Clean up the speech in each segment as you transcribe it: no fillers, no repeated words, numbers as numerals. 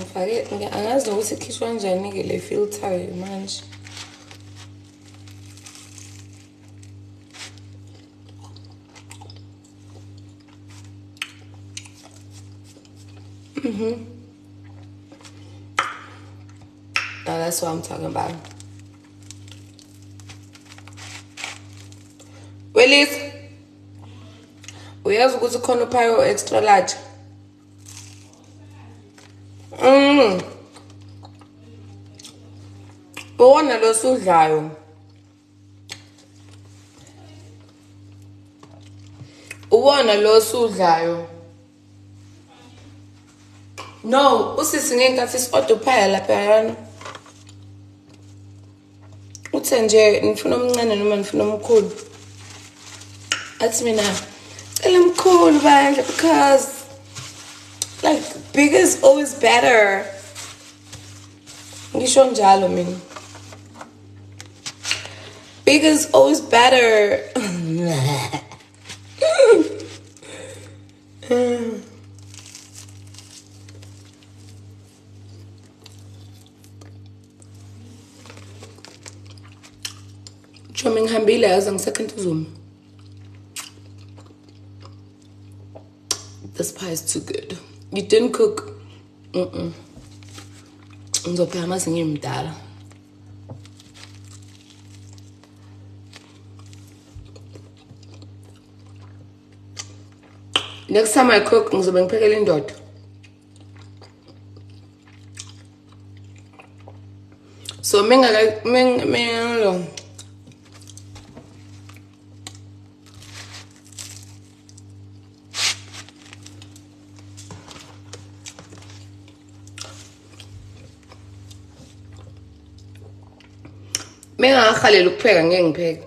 ngifake angazi nokuthi ikhishwa kanjani-ke le filter manje. Now that's what I'm talking about. Willis, uyazi ukuthi khona uphayo extra large. Uwona lo sudlayo. Uwona lo sudlayo. No, usisi ngenkathi isodo phaya lapha yana. Uthe nje nifuna omncane noma nifuna omkhulu. Athi mina cela omkhulu bandla because like bigger is always better. Ngisho njalo mina. Bigger is always better. Chome ngihambile yazi ngisekho Zoom. This pie is too good. You didn't cook. Ngizopheka mase ngimdala. Next time I cook, ngizobe ngiphekela indoda. So lo. Mina ngakhalela ukupheka ngeke ngipheke.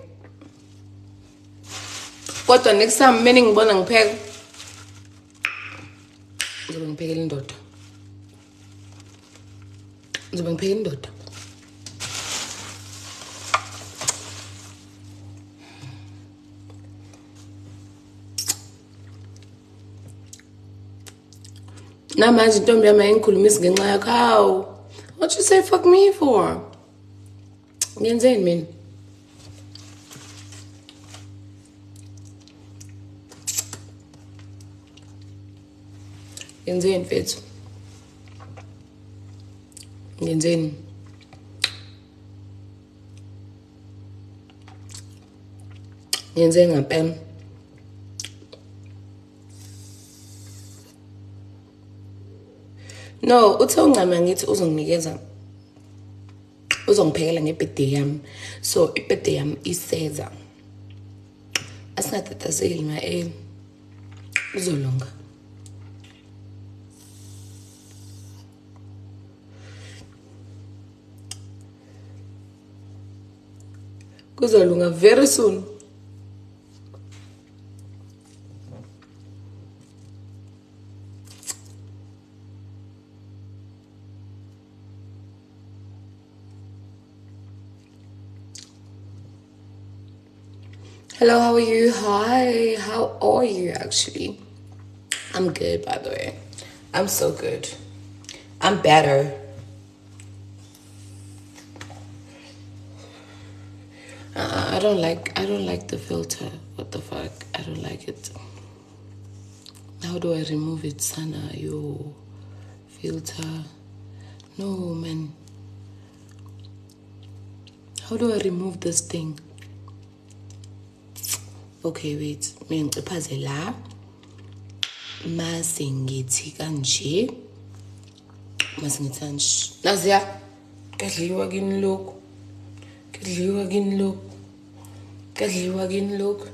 Kodwa next time mina ngibona ngipheka ngizobe ngiphekela indoda. Ngizobe ngiphekela indoda. Namanje intombi yami ayingikhulumisi ngenxa yakho. Hawu. What you say fuck me for? Ngenzeni mina? Ngenzeni mfethu? Ngenzeni? Ngenzeni ngempela? No, uthe ungcama ngithi uzonginikeza uzongiphekela ngebirthday yami. So ibirthday yami iseza. Asingatatazeli ma uzolunga. Kuzolunga very soon. Hello, how are you? Hi, how are you actually? I'm good, by the way. I'm so good. I'm better. I don't like the filter. What the fuck? I don't like it. How do I remove it? Sana, yo. Filter. No, man. How do I remove this thing? Okay, wait. Mina ngiciphaze la. Mase ngithi kanje. Mase ngithi kanje. Naziya. Kadliwa kini lokho. Kadliwa kini lokho. Kadliwa kini lokho.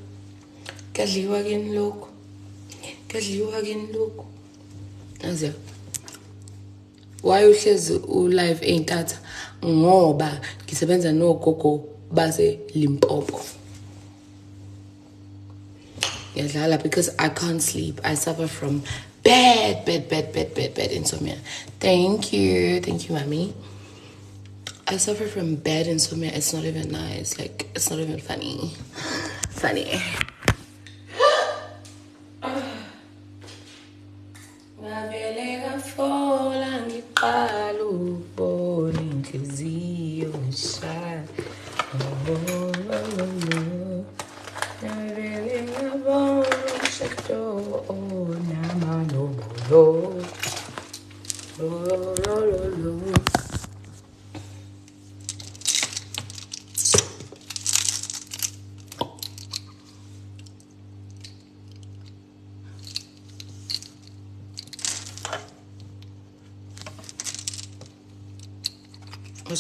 Kadliwa kini lokho. Kadliwa kini lokho. Naziya. Why uhlezi live eintatha? Ngoba ngisebenza nogogo base Limpopo. Because I can't sleep. I suffer from bad insomnia. Thank you, mommy. I suffer from bad insomnia. It's not even nice. Like, it's not even funny. What's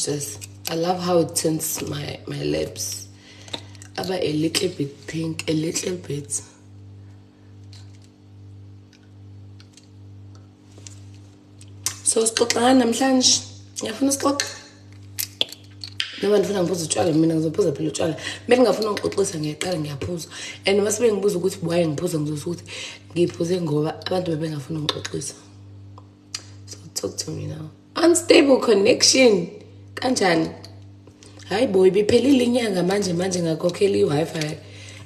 this? I love how it tints my lips. About a little bit pink, a little bit. So sixoxa namhlanje. Ngiyafuna sixoxe. Noma ndifuna ngibuza utshwala mina ngizophuza phela utshwala. Mina ngingafuna ukuxoxisa ngiyaqala ngiyaphuza. And mase bengibuza ukuthi why ngiphuza ngizosho ukuthi ngiphuze ngoba abantu bebengafuna ngixoxisa. So talk to me now. Unstable connection. Kanjani? Hayi boy biphelile inyanga manje ngakhokhela i-Wi-Fi.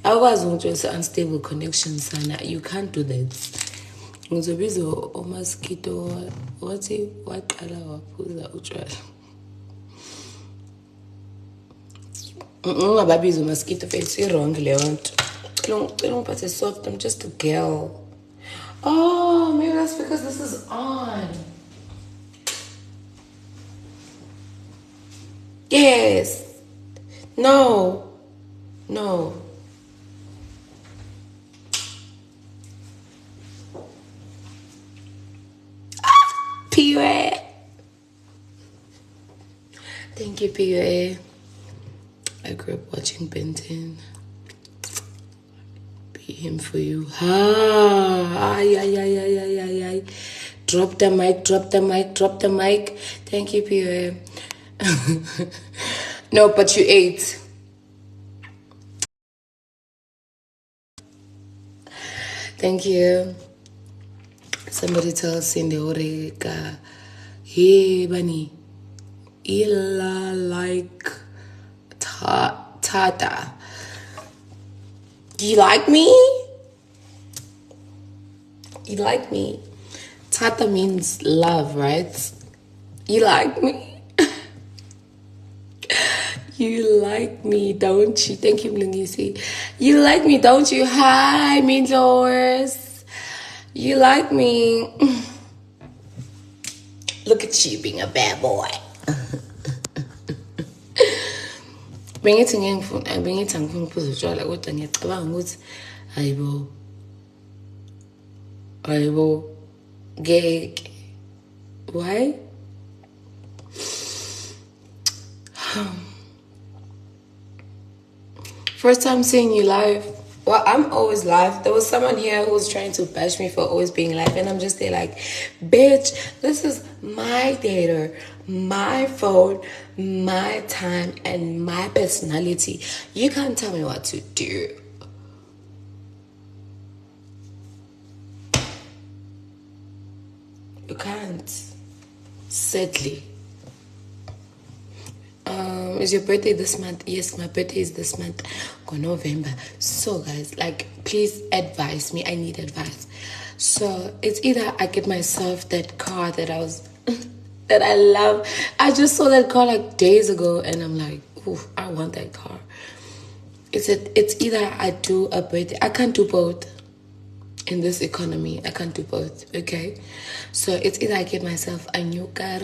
Awukwazi ukuthi unstable connection sana. You can't do that. Ngizobiza mosquito wathi waqala waphuza utshwala. Ungababiza mosquito face wrong leyo nto. Cela ngiphathe soft. I'm just a girl. Oh, maybe that's because this is on. Yes. No. PUA. Thank you, PUA. I grew up watching Ben 10. Be him for you. Ay. Drop the mic. Thank you, PUA. No, but you ate. Thank you. Somebody tell Cindy Orega, hey, Bunny, Ila like Tata. You like me? You like me? Tata means love, right? You like me? You like me, don't you? Thank you, Mlungisi. You like me, don't you? Hi, Midlors. You like me. Look at you being a bad boy. Bengithi angifuni ukuphuza utshwala kodwa ngiyacabanga ukuthi hayibo ngeke. Why? First time seeing you live. Well, I'm always live. There was someone here who was trying to bash me for always being live, and I'm just there like, bitch, this is my data, my phone, my time, and my personality. You can't tell me what to do. You can't. Sadly. Is your birthday this month? Yes, my birthday is this month, November. So guys, like, please advise me. I need advice. So it's either I get myself that car that that I love. I just saw that car like days ago, and I'm like, oof, I want that car. It's either I do a birthday. I can't do both in this economy. I can't do both. Okay, so it's either I get myself a new car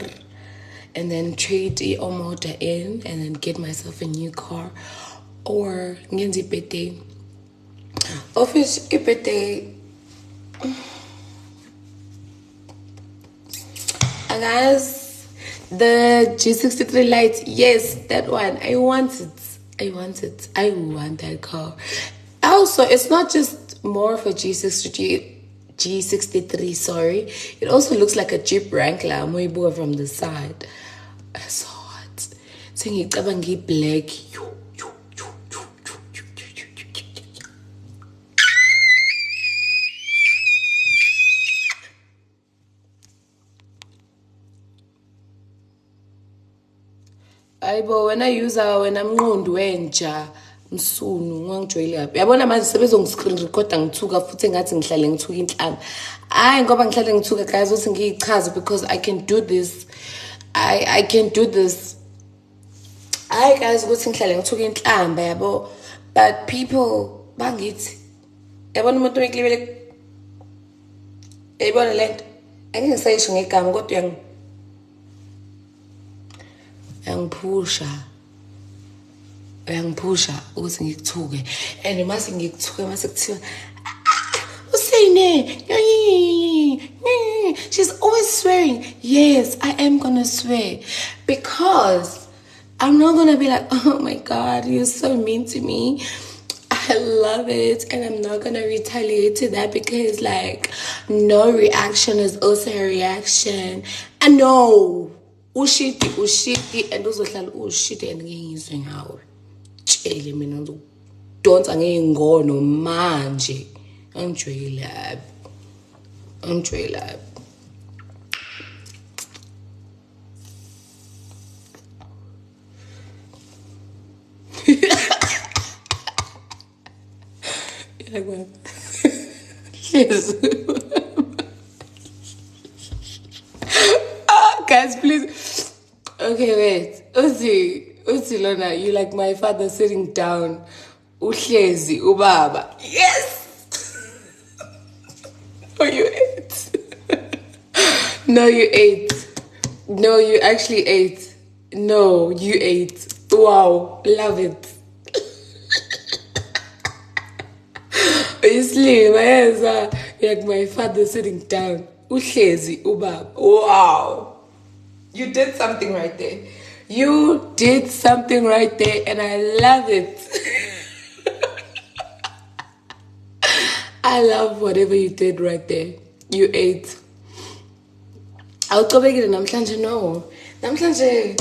and then trade the motor in and then get myself a new car, or ngenzi birthday. Office birthday. And guys, the G63 lights, yes, that one. I want it. I want that car. Also, it's not just more of a G63, sorry. It also looks like a Jeep Wrangler Moibu from the side. So hot. Saying black. Ayibo wena user wena mnqondo wenja msunu ngangijwayele yaphi yabona manje sebezongiscreen recorda ngithuka futhi engathi ngihlale ngithuka inhlamba hayi ngoba ngihlale ngithuka guys uthi ngiyichaza because I can do this. I can do this. Hayi guys ukuthi ngihlale ngithuka inhlamba yabo but people bangithi yabona umuntu weklibele yayibona lento angeke ngisayisho ngegama kodwa uyangiphusha ukuthi ngikuthuke and mase ngikuthuke mase kuthiwa Usine she's always swearing. Yes, I am gonna swear because I'm not gonna be like, oh my god, you're so mean to me. I love it, and I'm not gonna retaliate to that because like no reaction is also a reaction. I know ushiti and uzohlala ushiti and ngiyizwe ngawe. Tshele mina udonsa ngeingono manje. Enjoy lab. Yes. Guys, please. Okay, wait. Uzi Lona, you like my father sitting down. Uhlezi, ubaba. Yes! Oh, you ate. No, you ate. No, you actually ate. No, you ate. Wow, love it. Honestly, my hands are like my father sitting down. Uhlezi, ubaba. Wow. You did something right there. You did something right there, and I love it. I love whatever you did right there. You ate. Awuqhubekile namhlanje no. Namhlanje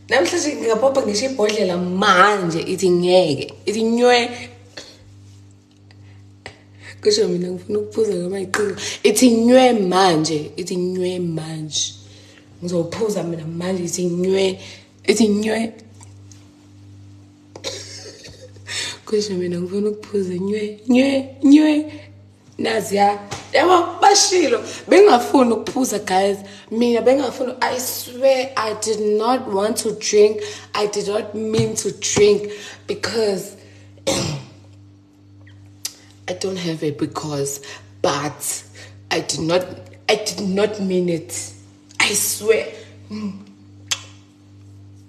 ngaphopa ngisho ibhodlela manje ithi ngeke. Ithi nywe. Kusho mina ngifuna ukuphuza ngama iqinga. Ithi nywe manje. Ithi nywe manje. Ngizophuza mina manje ithi nywe. Ithi nywe. Kusho mina ngifuna ukuphuza nywe naziya yabo bashilo bengafuna ukuphuza guys mina bengafuna. I swear I did not want to drink. I did not mean to drink because I don't have it because but I did not mean it. I swear.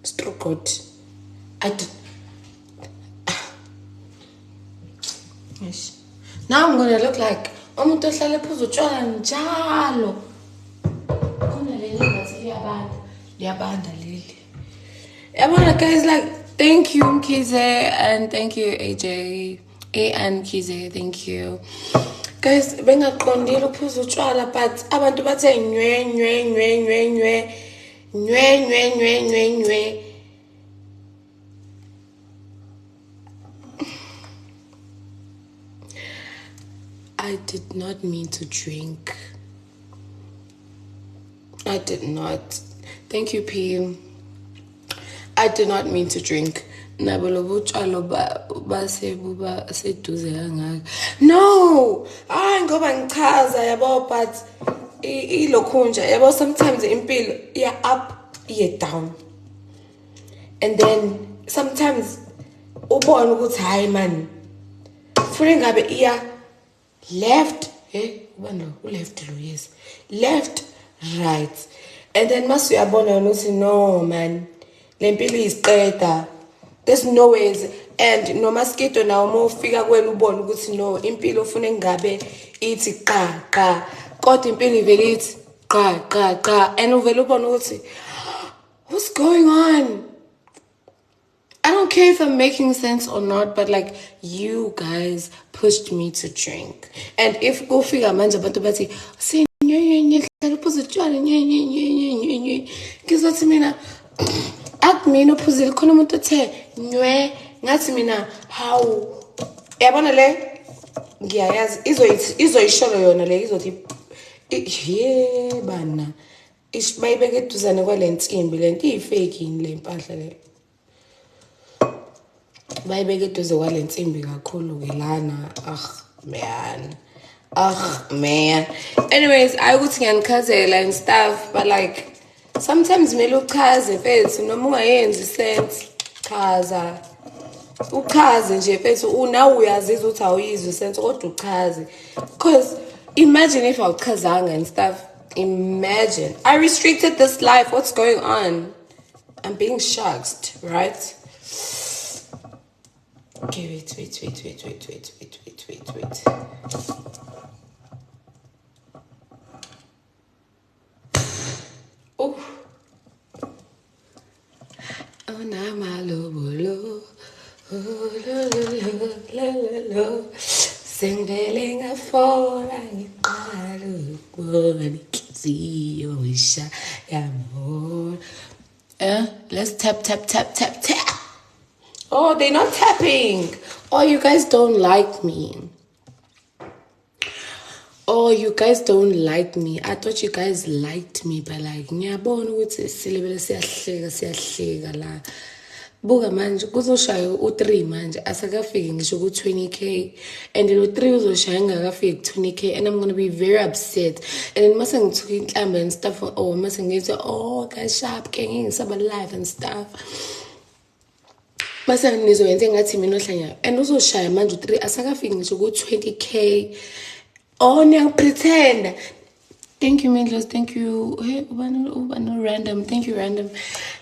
Stroke God. I did. Yes. Now I'm gonna look like umuntu ohlala phuza utshwala njalo. Khona leli ngathi liyabanda leli. Yabona guys, like thank you Mkhize and thank you AJ. And Mkhize, thank you. Guys, bengaqondile ukuphuza utshwala but abantu bathe nywe. I did not mean to drink. I did not. Thank you, P. I did not mean to drink. No! I ngoba ngichaza yabo but ilokhunja yabo sometimes impilo iya up iya down. And then sometimes ubona ukuthi hayi man. Funa ngabe iya left, left, yes, left, right, and then must you abona nothi no man, lempilo isiqeda. There's no ways, and no mosquito now mo fika kwena ubona ukuthi no impilo ufuna ngabe ithi qa kodwa impilo ivele ithi qa and uvela ubona ukuthi what's going on. I don't care if I'm making sense or not, but like you guys pushed me to drink. And if go figure manje abantu bathi say hlala uphuza utshwala ngizothi mina akumina uphuzile khona umuntu othe nywe ngathi mina how yabona le ngiyayazi izoyisholo yona le izothi bana bayibeke eduzane kwalensimbi lento iyifake le mpahla le bayibeke eduze kwalensimbi kakhulu ke lana man. Anyways, I ukuthi ngiyangikhazela and stuff, but like sometimes kumele uchaze mfethu noma ungayenzi sense chaza Uchaze nje mfethu una uyazizwa uthi awuyizwe sense kodwa uchaze. Because imagine if awuchazanga and stuff. Imagine. I restricted this life. What's going on? I'm being shocked, right? Okay, wait. Oh. Oh, namalobolo. Oh, lo. Sengvele ngafona ngiqala ukubona inhliziyo ishaya more. Let's tap. Oh, they're not tapping. Oh, you guys don't like me. Oh, you guys don't like me. I thought you guys liked me, but like, ngiyabona ukuthi silebele siyahleka la. Buka manje kuzoshaya u3 manje asakafiki ngisho ku20k and lo 3 uzoshaya ngakafiki ku20k and I'm going to be very upset and then mase ngithuka inhlamba and stuff oh mase ngithi oh guys sharp ke ngisaba live and stuff mase nizoyenza engathi mina ohlanya and uzoshaya manje u3 asakafiki ngisho ku20k oh ngiyapretend. Thank you, Mindlos. Thank you. Hey, ubano random. Thank you, random.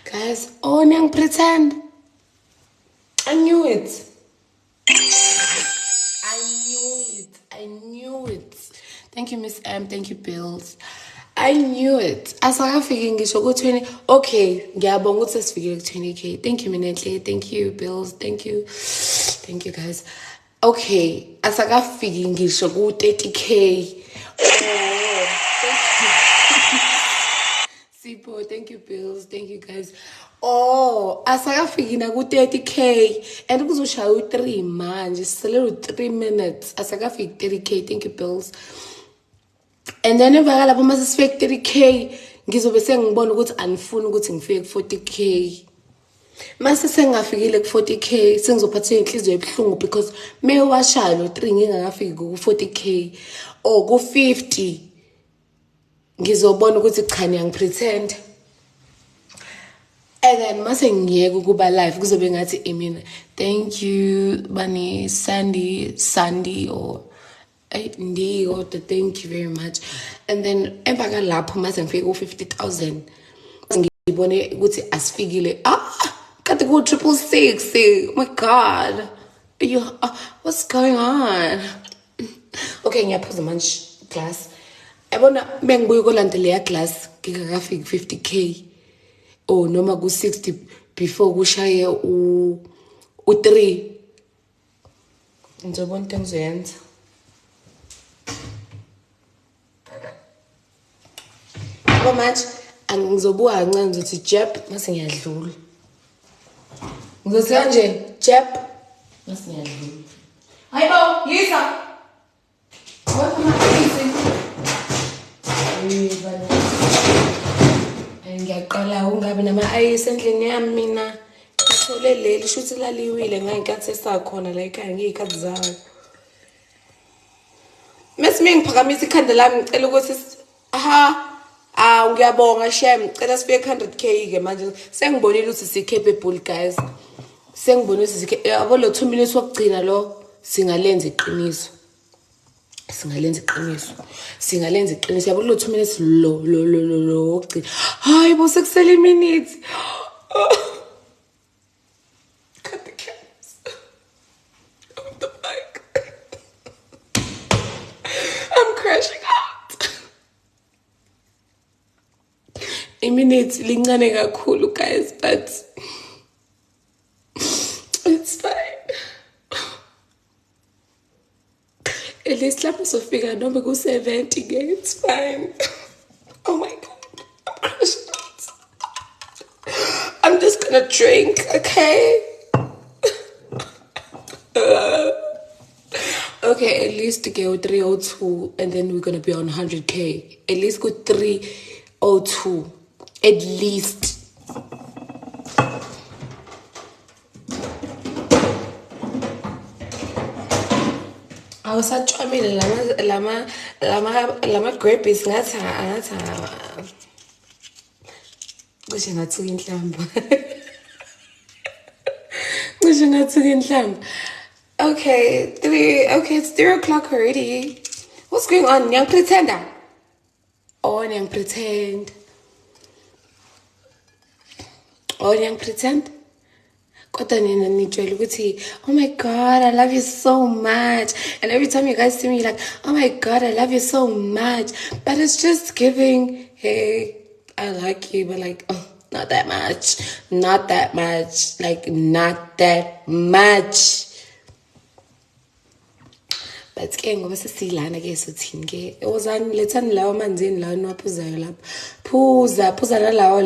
Guys, oh, nang pretend. I knew it. I knew it. Thank you, Miss M. Thank you, Bills. I knew it. Asakafiki ngisho ku20. Okay, ngiyabonga ukuthi sesifikile ku20k. Thank you, Minenhle. Thank you, Bills. Thank you. Thank you, guys. Okay, asakafiki ngisho ku30k. Sipo, thank you, Bills. Thank you, guys. Oh, asakafiki na ku30k and kuzoshaya u3 manje sele 3 minutes asakafiki 30k. Thank you, Bills. And then evaka lapho mase sifike 30k ngizobe sengibona ukuthi anifuni ukuthi ngifike ku40k. Mase sengafikile ku40k sengizophatha inhliziyo ebuhlungu because mewashaya lo 3 ngingakafiki ku40k or ku50 ngizobona ukuthi cha ngiyangipretend and then mase ngiyeke kuba live kuzobe ngathi imina. Thank you bani Sandy or Ndi or thank you very much. And then emva lapho mase ngifike ku50,000 ngibone ukuthi asifikile kade ku 666. Oh my god, what's going on? Okay, ngiyaphuza manje class ebona mengibuye kolandela class ngikafiki 50k or noma ku60 before kushaye u3 ngizobona into engizoyenza. Ngoba manje angizobuka kancane ngizothi jab mase ngiyadlula ngizothi kanje jab mase ngiyadlula. Hayibo yisa what am I eating? Ngiyaqala ungabe nama-ayisi endlini yami mina ngithole leli shuthi laliwile ngayinkathi esakhona la ekhaya ngiyikhathi zayo mase mengiphakamisa ikhanda lami ngicela ukuthi ngiyabonga shem ngicela sifike 100k ke manje sengibonile ukuthi si-capable guys sengibonile ukuthi yabo lo 2 minutes wokugcina lo singalenza iqiniso yabo lo 2 minutes lo wokugcina hayibo sekusele iminutes. Cut the cameras. What the fuck? I'm crashing out. Iminutes lincane kakhulu guys but it's fine. At least lapho sofika noma ku70 ke it's fine. Oh my god, I'm crashing out. I'm just gonna drink, okay? Okay, at least to go 302 and then we're gonna be on 100k. At least go 302. At least. I was such I mean lama grapes ngathi kushe ngathi inhlamba Okay, it's 3 o'clock already. What's going on? Young pretender. Oh, young pretend. Oh, young pretend. Kodwa nina nitshela ukuthi, oh my God, I love you so much. And every time you guys see me, you're like, oh my God, I love you so much. But it's just giving, hey, I like you, but like, oh, not that much. Not that much. Like, not that much. But ke ngoba sesilana ke sothini ke ozani lethani lawo manzini lawo niwaphuzayo lapha phuza nalawo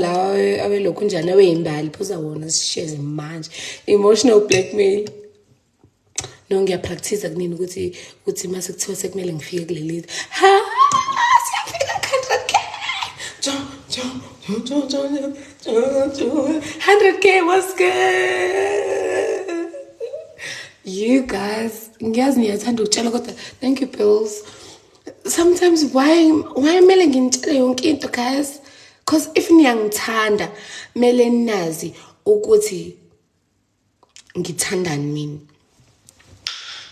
abelokhu njani aweyimbali phuza wona sisheze manje emotional blackmail no ngiyapractice kunini ukuthi mase kuthiwa sekumele ngifike kuleli ha siyafika 100K what's good. You guys, thank you, Pills. Sometimes why mele ngintshele yonke into guys? Because if niyangithanda mele nazi ukuthi ngithandani mina.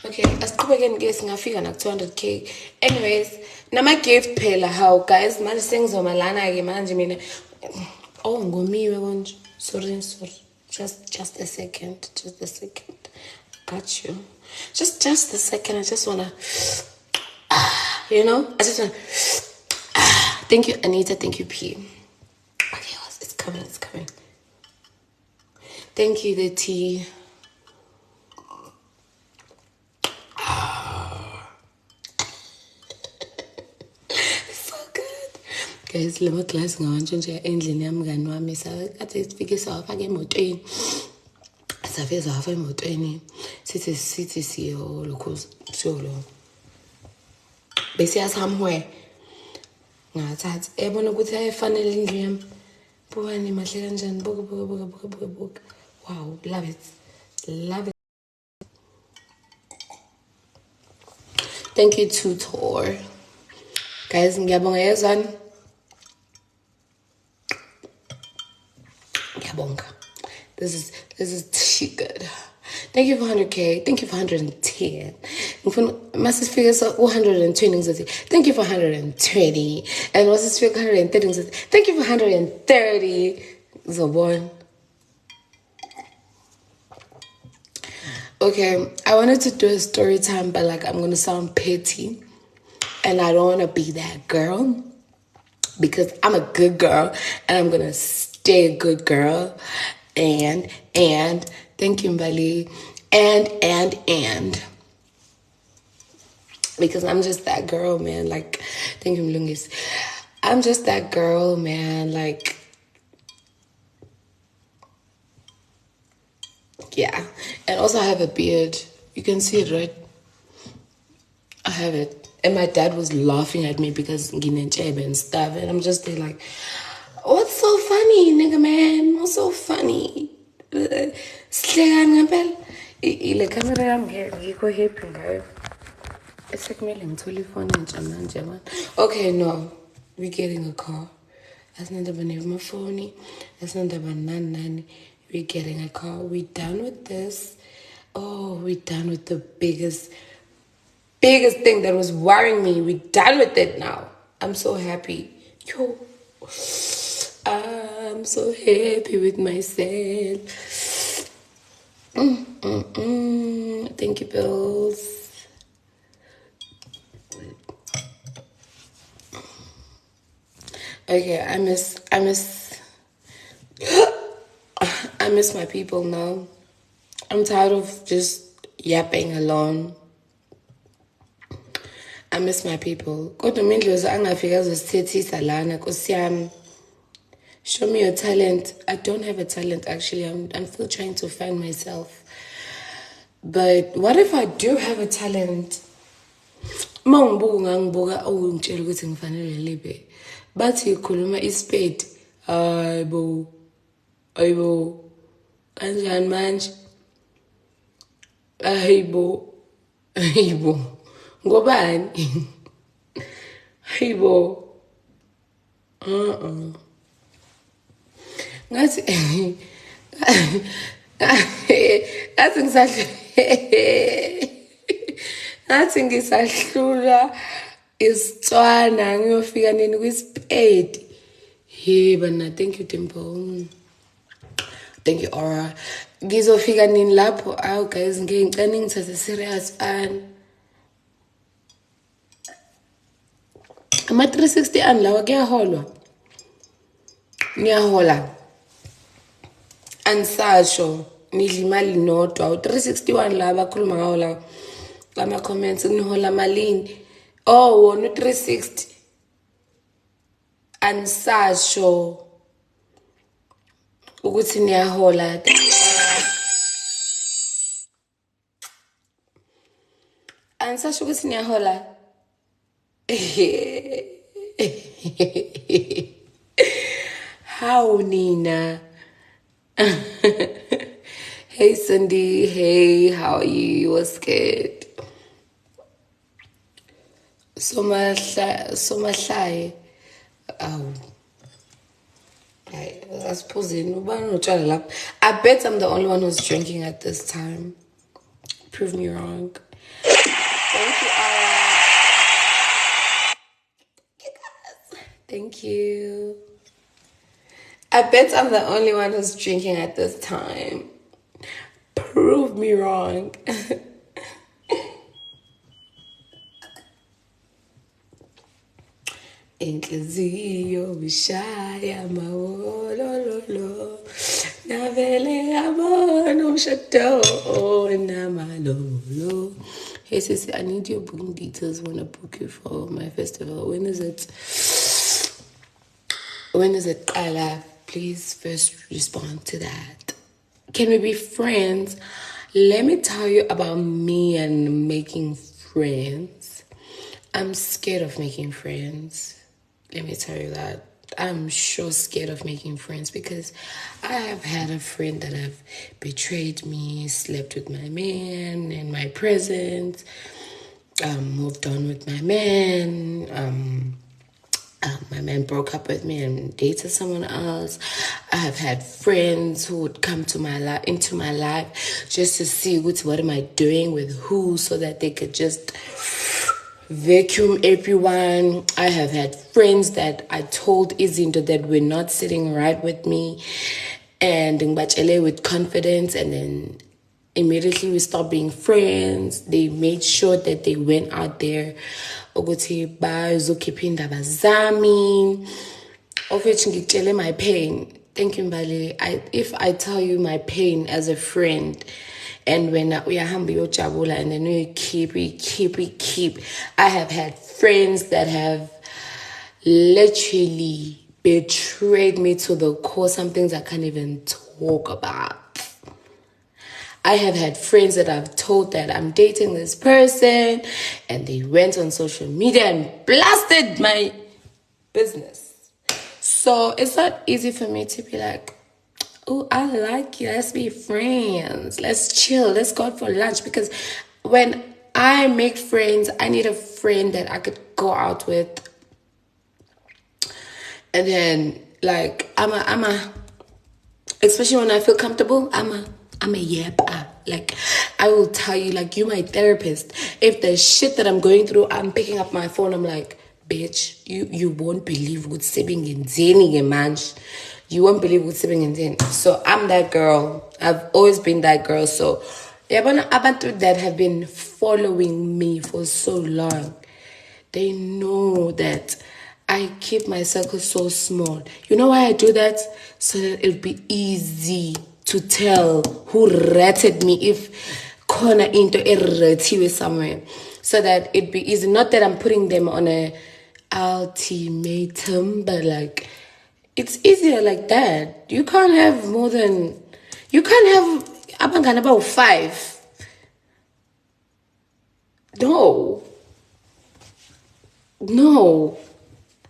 Okay, asiqhubekeni ke singafika na 200K. Anyways, nama gift phela how guys manje sengizomalana ke manje mina. Oh ngomiwe konje. Sorry. Just a second. Got you. Just a second. I just wanna, I just wanna. Thank you, Anita. Thank you, P. Okay, it's coming. Thank you, the tea. So good. Guys, lama class ngawantshontsha endlini yamngani wami sakade sifike sawafaka emotweni. Safeza hafa emotweni sithi siyo lokho solo bese somewhere ngathatha ebona ukuthi ayifanele indlu yami bukani mahle kanjani buka wow love it. Thank you tutor guys ngiyabonga yezani ngiyabonga. This is too good. Thank you for 100K. Thank you for 110. Must figure 120. Thank you for 120. And must figure 130. Thank you for 130. Zobon. Okay, I wanted to do a story time, but like I'm gonna sound petty, and I don't wanna be that girl because I'm a good girl, and I'm gonna stay a good girl. And thank you, Mbali. And because I'm just that girl, man. Like, thank you, Mlungis. I'm just that girl, man. Like, yeah. And also I have a beard. You can see it, right? I have it. And my dad was laughing at me because Ginenchebe and stuff. And I'm just there like, what's so funny, nigga man? What's so funny? Slegan ngempela. Ile camera yami ngikho happy ngayo. Esekumele ngithola ifoni entsha manje man. Okay, no. We're getting a car. Asinandaba nemafoni. Asinandaba nani. We're getting a car. We're done with this. Oh, we're done with the biggest thing that was worrying me. We're done with it now. I'm so happy. Yo. I'm so happy with myself. Thank you, Bills. Okay, I miss my people now. I'm tired of just yapping alone. I miss my people. Kodwa mindlozi angafika azosithethisa lana Nkosi yami. Show me your talent. I don't have a talent actually. I'm still trying to find myself. But what if I do have a talent? Mangibuka ngangibuka ngitshela ukuthi ngifanele libe. Bathi ikhuluma ispade. Ayibo. Kanjani manje? Ayibo. Ngobani? Ayibo. Ngathi Ngathi ngathi ngisahlula isitswana ngiyofika nini kwiSpedi. Hey bana, thank you Dimple. Thank you Aura. Ngizofika nini lapho? Aw guys, ngicela ngithathe serious fan. Ama 360 ani lawa kuyaholwa. Niyahola. Ansasho nidla imali nodwa. U361 la bakhuluma ngawo la kama comments nihola malini. Oh, wona u360. Ansasho ukuthi niyahola. Ansasho ukuthi niyahola. How Nina? Hey Cindy, hey, how are you? What's good? Somahlai. Oh. I suppose I bet I'm the only one who's drinking at this time. Prove me wrong. Thank you, Ara. Thank you. I bet I'm the only one who's drinking at this time. Prove me wrong. Inhliziyo bishaya mawololo navele ngabona umshado namalolo. Hey sissy, I need your booking details. Want to book you for my festival. When is it? Kala? Please first respond to that. Can we be friends? Let me tell you about me and making friends. I'm scared of making friends. Let me tell you that. I'm sure scared of making friends because I have had a friend that have betrayed me, slept with my man in my presence, moved on with my man, my man broke up with me and dated someone else. I have had friends who would come to into my life just to see what am I doing with who, so that they could just vacuum everyone. I have had friends that I told Izinto that were not sitting right with me, and ngibachele with confidence, and then immediately we stopped being friends. They made sure that they went out there ukuthi bazokhipha indaba zami, of which ngikutshele my pain. Thank you Mbali. If I tell you my pain as a friend, and when uyahamba uyojabula and then we keep. I have had friends that have literally betrayed me to the core. Some things I can't even talk about. I have had friends that I've told that I'm dating this person, and they went on social media and blasted my business. So it's not easy for me to be like, oh, I like you, let's be friends, let's chill, let's go out for lunch. Because when I make friends, I need a friend that I could go out with. And then, like, especially when I feel comfortable, I'm a yapper. Like, I will tell you, like, you're my therapist. If the shit that I'm going through, I'm picking up my phone, I'm like, bitch, you won't believe what's sitting in Zeni, man. You won't believe what's sitting in Zeni. So I'm that girl. I've always been that girl. So abantu that have been following me for so long, they know that I keep my circle so small. You know why I do that? So that it'll be easy to tell who ratted me if corner into a somewhere. So that it'd be easy. Not that I'm putting them on a ultimatum, but like, it's easier like that. You can't have abangani about 5. No.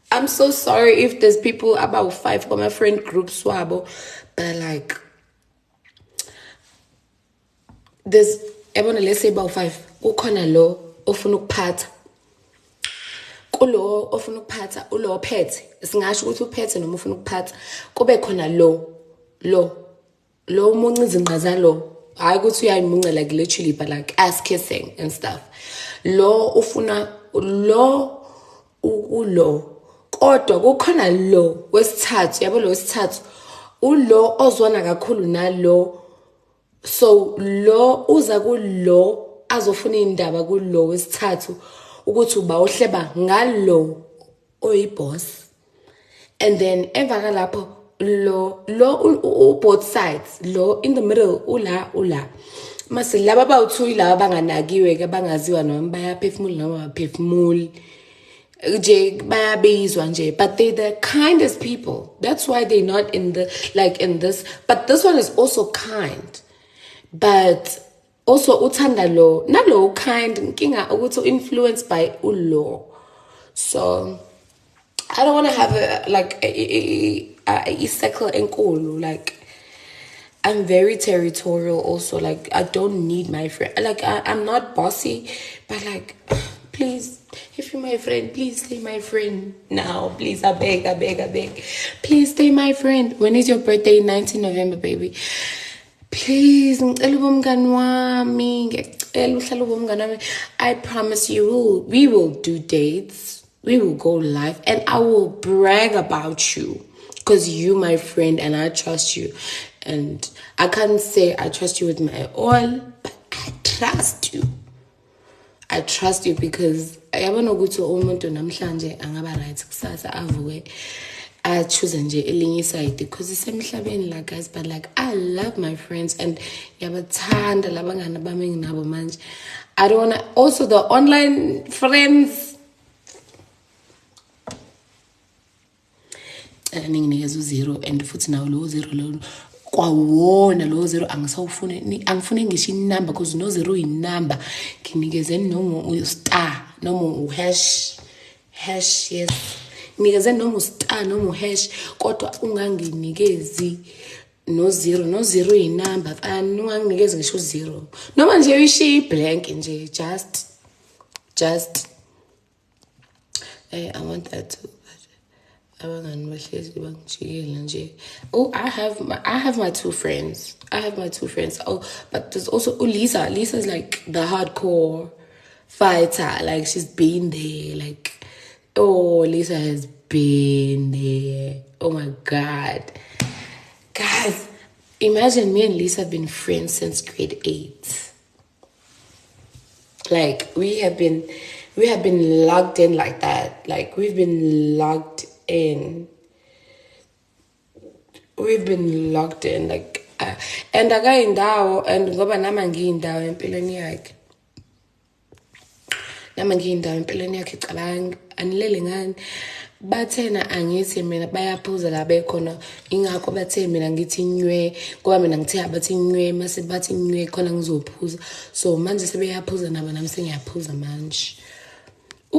I'm so sorry if there's people about 5 for my friend group swabo, but like, there's everyone, let's say about 5. Ukhona lo ofuna ukuphatha. Kulo ofuna ukuphatha, ulo ophethe. Singasho ukuthi uphethe noma ufuna ukuphatha. Kube khona lo. lo munca izinqaza lo hayi ukuthi uyayimunca like literally but like ass kissing and stuff. Lo ufuna lo ulo kodwa kukhona lo wesithathu yabo lo wesithathu ulo ozwana kakhulu nalo so lo uza kulo azofuna indaba kulo wesithathu ukuthi uba uhleba ngalo oyiboss and then emva kalapho lo both sides lo in the middle ula mase laba bawu2 laba banganakiwe ke bangaziwa noma bayaphefumula noma baphefumuli nje bayabizwa nje but they the kindest people. That's why they're not in the like in this, but this one is also kind but also uthanda lo nalo kind nkinga ukuthi influenced by ulo. So I don't want to have a circle enkulu. Like I'm very territorial also. Like I don't need my friend. Like I'm not bossy, but like please, if you're my friend, please stay my friend now. Please, I beg. Please stay my friend. When is your birthday? 19 November, baby. Please, I promise you, we will do dates. We will go live and I will brag about you because you my friend and I trust you. And I can't say I trust you with my all, but I trust you. I trust you because yabona ukuthi umuntu namhlanje angaba right kusasa avuke I choose nje elinye side because isemhlabeni la guys, but like I love my friends and yabathanda labangani bami nginabo manje. I don't want to also the online friends ninginikeza u0 and futhi nawo lo 0 lo kwawona lo 0 angisawufune angifune ngisho inamba because no 0 inamba nginikeze noma u-star noma u-hash yes nginikeze noma u-star noma u-hash kodwa unganginikezi no 0 inamba unganginikezi ngisho 0 noma nje uyishiye blank nje just I want that too. Oh, I have my two friends. Oh, but there's also Lisa. Lisa's like the hardcore fighter. Like she's been there. Like, oh, Lisa has been there. Oh my God. Guys, imagine me and Lisa have been friends since grade 8. Like we have been locked in like that. Like we've been locked in like and akayindawo and ngoba nama ngiyindawo empilweni yakhe cabanga anilele ngani bathena angithi mina bayaphuza la bekhona ingakho bathe mina ngithi nywe ngoba mina ngithe abathi nywe mase bathi nywe khona ngizophuza so manje sebeyaphuza nabo nami sengiyaphuza manje.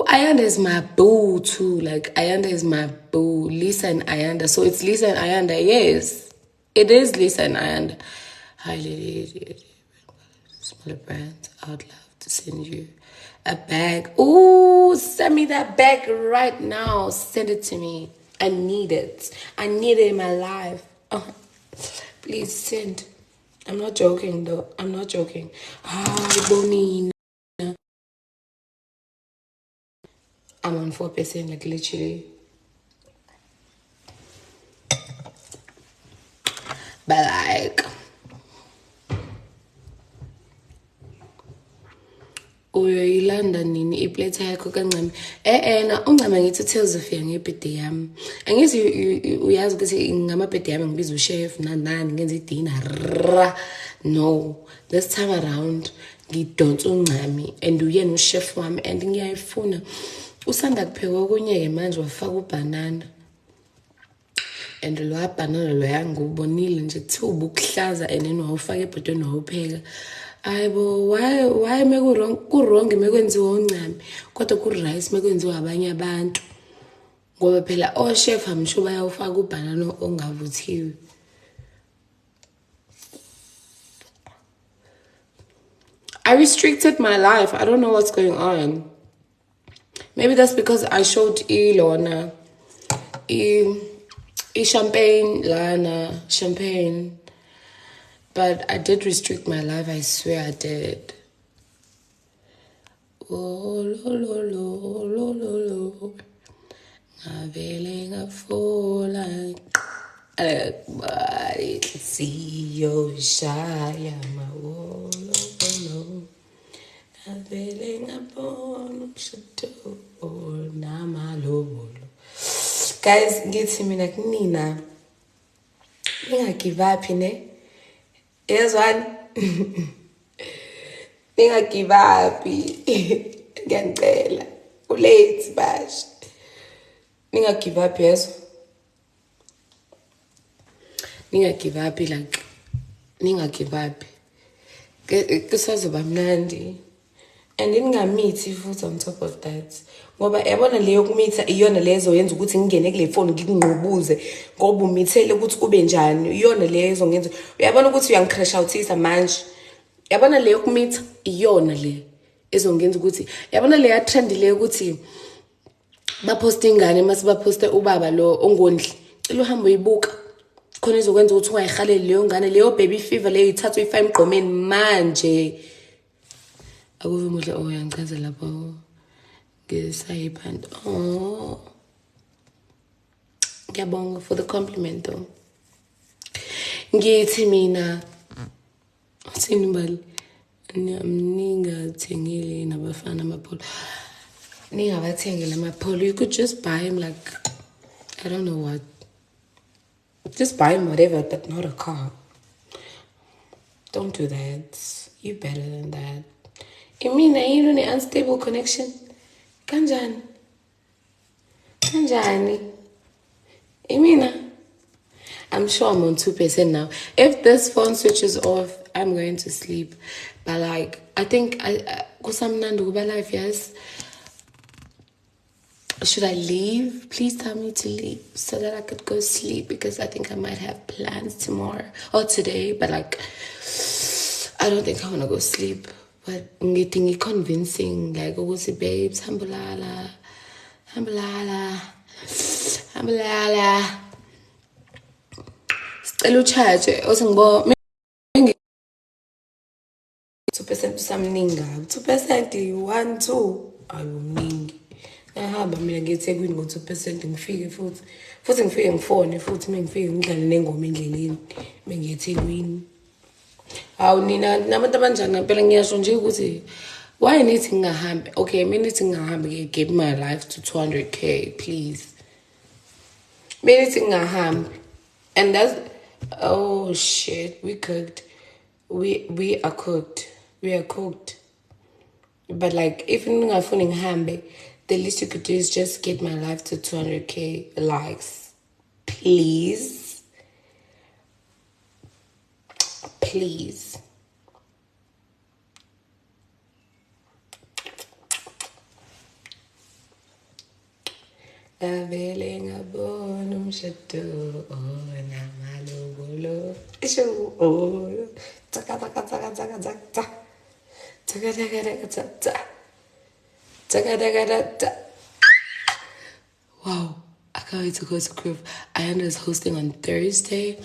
Ayanda is my boo too. Like Ayanda is my boo. Lisa and Ayanda. So it's Lisa and Ayanda. Yes, it is Lisa and Ayanda. Hi, lady. Smaller brands. I would love to send you a bag. Ooh, send me that bag right now. Send it to me. I need it. I need it in my life. Please send. I'm not joking though. I'm not joking. Hi, Bonina. I'm on 4%, like literally. But like, uyoyilanda nini iplate yakho kancane na ungcama ngithi tells ufika ngebirthday yami angithi uyazi ukuthi ngamabirthday yami ngibiza uchef nani ngenza idinner. No, this time around ngidonsa ungcami and uyena uchef wami and ngiyayifuna usanda kupheka okunye manje wafaka ubanana and lo banana lo yangubonile nje kuthi ubukuhlaza and then wawufaka ebhodweni wawupheka. Ayibo why ku-wrong mekwenziwa uncami kodwa ku-right mekwenziwa abanye abantu ngoba phela chef amsho bayawufaka ubanana ongavuthiwe. I restricted my life. I don't know what's going on. Maybe that's because I showed Ilona champagne. But I did restrict my life, I swear I did. Oh, lo, lo, lo, lo, lo, lo. Ngavele ngafola akubali siyoshaya mawolo lo. Ngavele ngabona umshado namalobolo. Guys, ngithi mina kunina ningagive up ne. Here's one. Ningagive up. Ngiyacela. Ulate bash. Ningagive up yeso. Ningagive up like ningagive up. Kusazoba mnandi. And ningamithi futhi on top of that. Ngoba yabona leyo kumitha iyona lezo yenza ukuthi ngingene kule phone ngingqubuze ngoba umithele ukuthi kube njani iyona lezo ngenza uyabona ukuthi uyangicrash outisa manje yabona leyo kumitha iyona le ezongenza ukuthi yabona le ya trend le ukuthi baposta ingane mase baposta ubaba lo ongondli cela uhambe uyibuka khona izokwenza ukuthi ungayihaleli leyo ngane leyo baby fever leyo ithathwe ifa emgqomeni manje akuve muhle uyangichazela lapho ngesayiphansi. Oh, ngiyabonga for the compliment though. Ngithi mina sinimbali ningathengile nabafana amapolo ningabathengile amapolo. You could just buy him like I don't know what, just buy him whatever but not a car. Don't do that. You better than that. I mean, you know, an unstable connection. Kanjani? I mean, I'm sure I'm on 2% now. If this phone switches off, I'm going to sleep. But like, I think because I'm not doing life, yes. Should I leave? Please tell me to leave so that I could go sleep because I think I might have plans tomorrow or today. But like, I don't think I want to go sleep. But I'm getting convincing, like, oh, say, babes, hambalala. Still charge. Also, 2% samninga. 2% 1 2. Ayumningi. Ngahamba mina ngeThekwini ngo2% ngifike futhi ngifike ngifone futhi mengifike ngidlale nengoma endleleni mengiyeThekwini. Awu nina nabantu abanjani ngempela ngiyasho nje ukuthi why nithi ngingahambi. Okay, mina nithi ngingahambi give my life to 200k please. Mina nithi ngingahambi and that's oh shit we cooked. We are cooked. We are cooked. But like if ningafuni ngihambe the least you could do is just get my life to 200k likes. Please. Please. Ngavele ngabona umshado namalobolo. Isho oh. Taka taka taka taka taka. Taka taka taka taka. Taka taka taka. Wow, I can't wait to go to Crib. Ayanda is hosting on Thursday.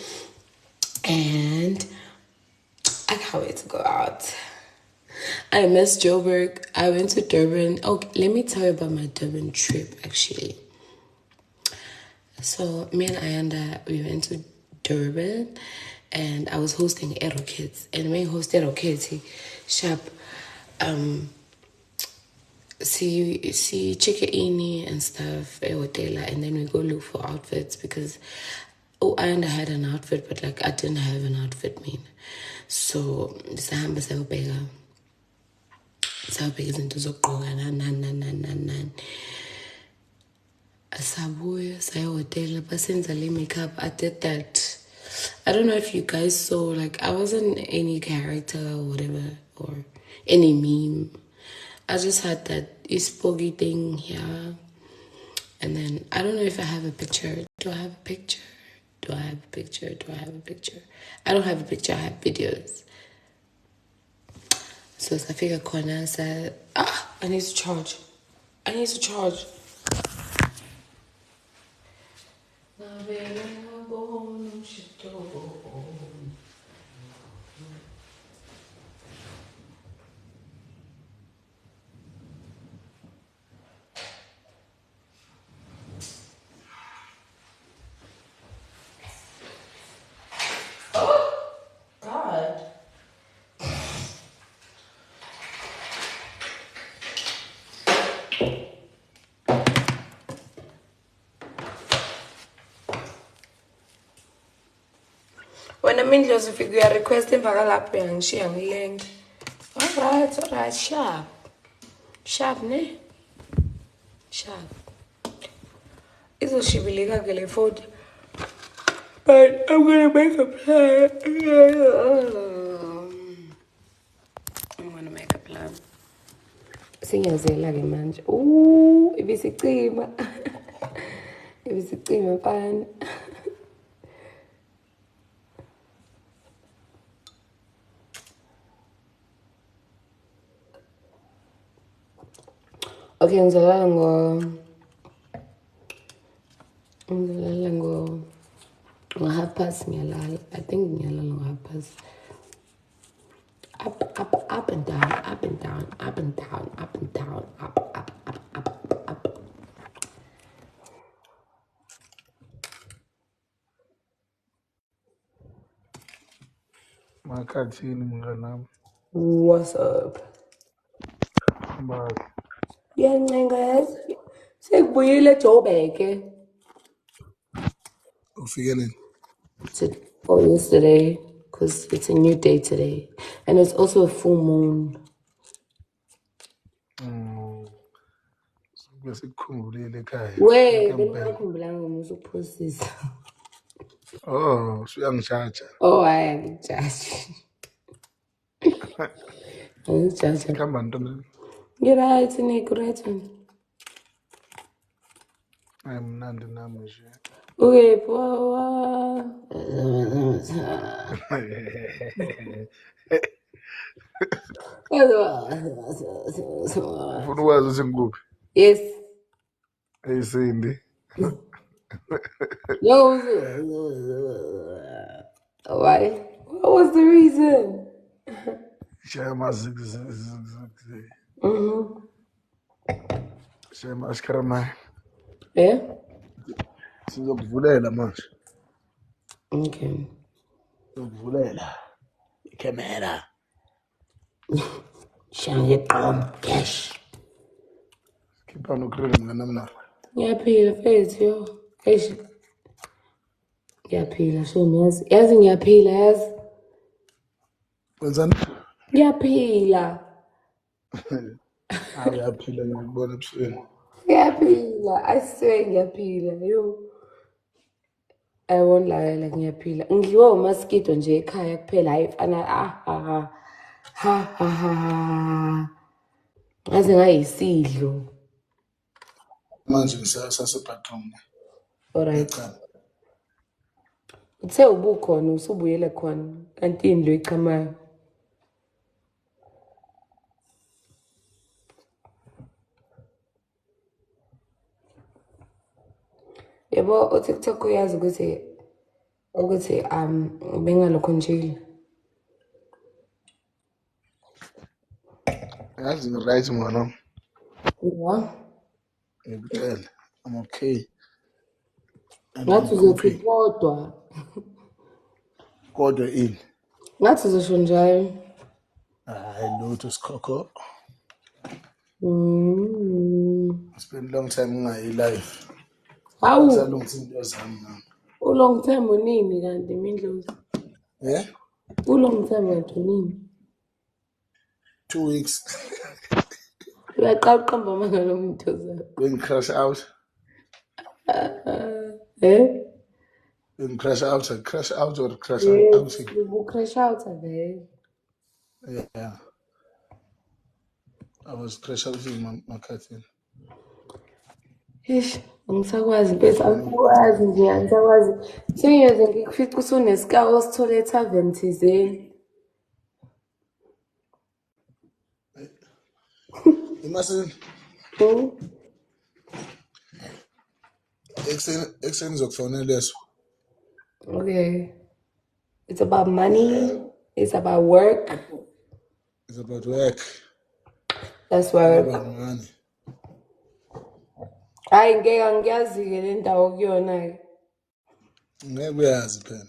And I can't wait to go out. I miss Joburg. I went to Durban. Oh, let me tell you about my Durban trip, actually. So, me and Ayanda, we went to Durban. And I was hosting Aero Kids. And when I hosted Aero Kids, sharp, see Chike and stuff, and then we go look for outfits because Ayanda had an outfit, but like I didn't have an outfit, so sahamba sayobheka izinto zokugqoka nan sabuya sayehotela basenza le makeup. I did that. I don't know if you guys saw, like I wasn't any character or whatever or any meme. I just had that spooky thing here. And then I don't know if I have a picture. Do I have a picture? Do I have a picture? I don't have a picture. I have videos. So I figure Kona said, I need to charge. Wena Mindlozi ufika uya-request emva kalapho uyangishiya ngilenge. Alright, sharp. Sharp, ne? Sharp. Izoshibilika-ke le photo. But I'm gonna make a plan. I'm gonna make a plan. Singiyazela-ke manje. Ibisicima. Ibisicima mfana. Okay, ngizolala ngo-half-past ngiyalala. I think ngiyalala ngo-half-past. Up and down, up and down, up and down, up and down, up. Makhathini mnganami. What's up? Mbali. Ngiyancenga yazi. Sekubuyile Joburg. Ufike nini? Yesterday, because it's a new day today. And it's also a full moon. Besikukhumbulile ekhaya. Wait, bengingakhumbulanga umusa ukuphosisa. Oh, uyangishaja. Oh, I ngijudge. Ngijudge. Khamba ntombi. You're right, Nick, right. Hayi mnandi nami nje. Okay, Ufuna ukwazi ukuthi ngikuphi? yes. Eyisindi. Why? What was the reason? Shaya mazig. Shaya mashkaramai. Yeah? Sizokuvulela manje. Okay. Sizokuvulela. Camera. Shaya cash. Khipha nokrele mnganami na. Ngiyaphila mfethu yo. Eish. Ngiyaphila shomi yazi. Yazi ngiyaphila yazi. Wenzani? Ngiyaphila. Uyaphila ngikubona ebusweni. Ngiyaphila. I swear ngiyaphila yo. I won't lie, like ngiyaphila. Ngidliwa umaskito nje ekhaya kuphela hayi mfana ha. Ngaze ngayisidlo. Manje ngisasebhathroom. Alright. Uthe ubukhona usubuyele khona kanti indlu ichamayo. Yebo uTikTok uyazi ukuthi bengalokho njile. Yazi right mwana. Yeah. Ngikucela. I'm okay. Ngathi uzothi kodwa. Kodwa ini. Ngathi uzosho njalo. Hayi lutho sikhokho. I spend long time ungayi live. Hawu. Salungisa into zami nami. Long time unini kanti Mindlozi? Yeah? Long time kanti unini? 2 weeks. Uyaqala uqamba amanga nomuntu zakho. When crash out. When crash out or crash out. You will crash out there. Yeah. I was crash out in my cousin. Ish, angisakwazi mpethu angikwazi nje angisakwazi. Sengiyoze ngikufica usunesikawo osithole ethaveni thizeni. Imasini. Ekseni zokufonela leso. Okay. It's about money. It's about work. It's about work. That's work. About money. Hayi ngeke angiyazi-ke le ndawo kuyona-ke. Ngeke uyazi phela.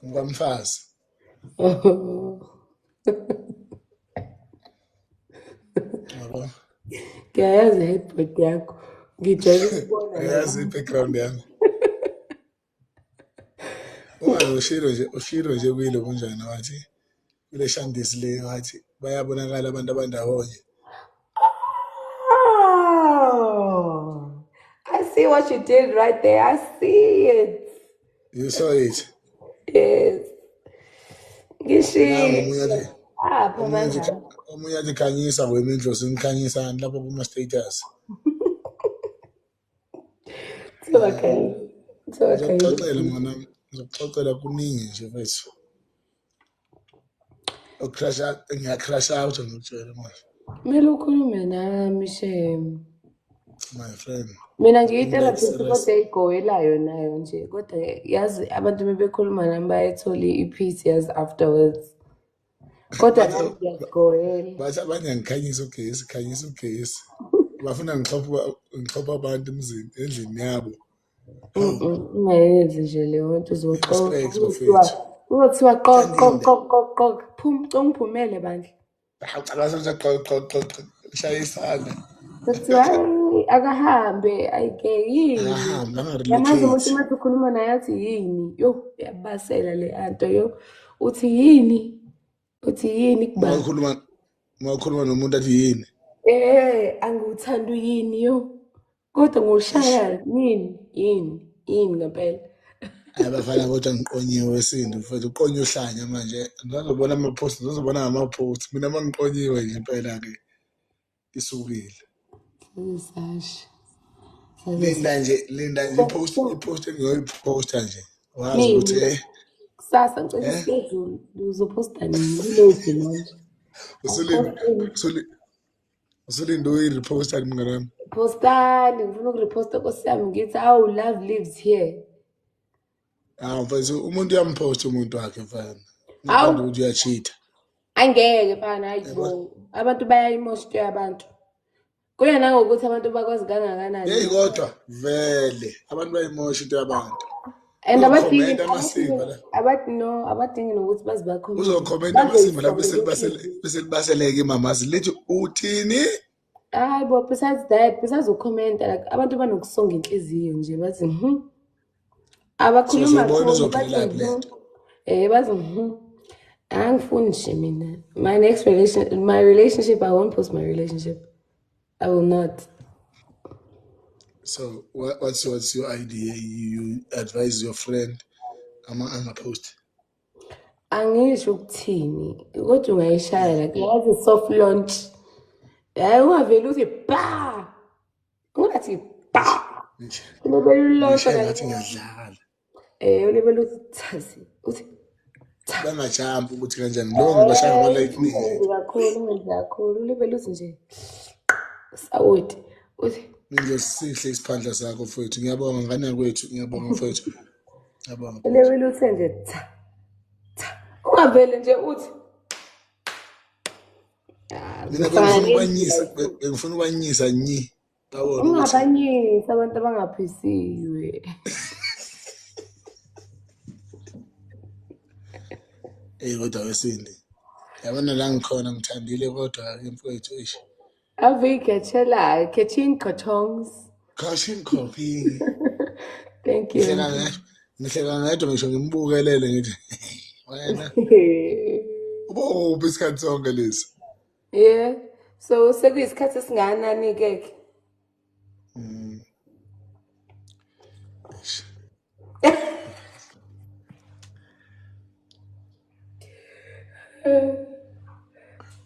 Ngikamfazi. Yabo. Ngiyayazi headboard yakho. Ngijwayele ukubona Ayazi la. i-background yami. Ungaze ushiro nje kuyilo kunjani wathi kule shandisi le wathi bayabonakala abantu abandawonye. Oh, I see what you did right there. I see it. You saw it. Yes. Nangu Ngishilo. Apha manje. omunye athi khanyisa wemindlosi nikhanyisani lapho kuma-status. Ngizokuxoxela mnganami, ngizokuxoxela kuningi nje mfethu. Ngiya-crash out ngikutshela manje. Kumele ukhulume nami Shem. My friend. Mina ngiyi-therapist kodwa eyigoyelayo nayo nje. Kodwa yazi abantu bebekhuluma nami bayayithola i-peace yazi afterwards. Kodwa nami ngiyagoyela. Bathi abanye ngikhanyisa ugesi. Bafuna ngixhophe abantu endlini yabo. Ungayenzi nje leyo nto uzoxoxa. Respect Uzothiwa qoq. Ungiphumele bandla. Shaya isandla. Kuthiwa akahambe ayigeyini. Yamazi umuntu uma ukhuluma naye athi yini? Yo, uyabasela le anto yo. Uthi yini? Kuba? Makhuluma nomuntu athi yini? Angiwuthanda uyini yo. Kodwa ngoshaya yini ngempela. Abafana kodwa ngiqonyiwe wesintu mfethu uqonye uhlanya manje ngizobona ngama-post mina mangiqonyiwe nje impela ke isukile. Sashi. Linda nje i-post engiyoyiposta nje wazi ukuthi kusasa ngicela ischedule uzophosta nini kulezi manje. Usulinde uyi-reposta mngani wami. Postani ngifuna ukuriposta Nkosi yami ngithi awu love lives here. Mfethu umuntu uyamposta umuntu wakhe mfana. Ngaphandle ukuthi uya-cheat. Angeke mfana hayibo. Abantu bayayimosha into yabantu. Kuya nangokuthi abantu bakwazi kangakanani. Hey kodwa vele abantu bayimosha into yabantu. And abadingi nokuthi bazi bakhomenta. Uzokhomenta amasimba la bese libaseleke imamazi lithi uthini? Hayibo besides that ukhomenta like abantu banokusonga inhliziyo nje bathi abakhuluma bathi angifuni nje mina. My relationship, I won't post my relationship. I will not. So what's your idea? You advise your friend ama-post? Angisho ukuthini kodwa ungayishaya like yazi soft launch. Ungaveli uthi ba. Ungathi ba. Ngathi ngiyadlala. Ulebele uthi thazi. Uthi bangajampi ukuthi kanjani lo ngibashaya ama-lightning. Kakhulu ulebele uthi nje sawuthi uthi sihle isiphandla sakho mfowethu. Ngiyabonga ngane kwethu, ngiyabonga mfowethu. Ngiyabonga. Ulebele uthi nje tha. Ungaveli nje uthi mina ngifuna ukubanyisa nyi. Ungabanyisa abantu abangaphisiwe. Kodwa wesindi yabona la ngikhona ngithandile kodwa mfowethu ish. Aviketshela catching cartons. Catching copy. Thank you. Ngihleka ngedwa ngisho ngimbukelele ngithi wena ubophi isikhathi sonke lesi. Yeah. So sekuyisikhathi esinganani ke?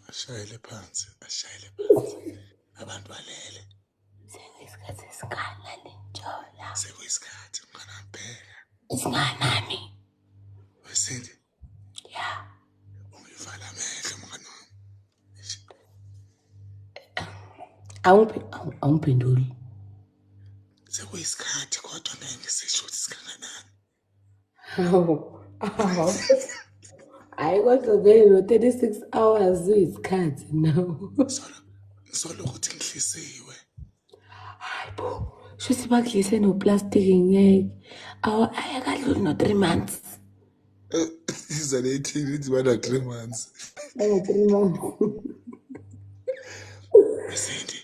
Ashayele phansi. Abantu balele. Sekuyisikhathi esinganani njola. Sekuyisikhathi mngani bheka. Isinganani? Wesindi. Yeah. Ungivala amehlo mngani wami. Awungiphenduli. Sekuyisikhathi kodwa ngeke ngisisho ukuthi sikanganani. Hayi kodwa vele lo 36 hours uyisikhathi now. Solo ukuthi ngihlisiwe. Hayibo. Shuthi bakudlise no-plastic ngeke. Ayakadluli no 3 months. Izale ithini ithi bana 3 months. 3 months. Wesindi.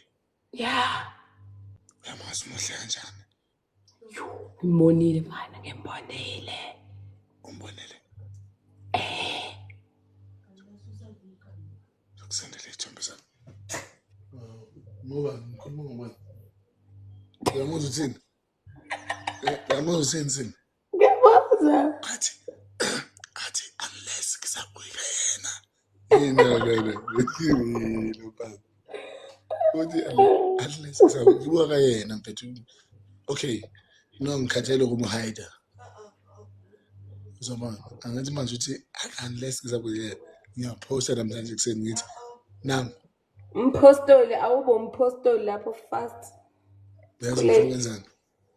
Yeah. Uyamazi umuhle kanjani? Ngimbonile bana, ngimbonile. Umbonele. Sokusendele ithombe sami. Ngoba ngikhuluma ngobani? Uyamuzwa uthini? Uyamuzwa uthini sini? Ngiyabuzwa. Athi unless ngisabuka yena. Yini lo baba. Uthi unless ngisabuka yena mfethu. Okay. No ngikhathele ukumhide. Uzobona. Angathi manje uthi unless ngisabuka yena. Ngiyaphosta namhlanje kuseni ngithi nangu Mpostoli, awubo mpostoli lapho fast. yazi ngifuna ukwenzani?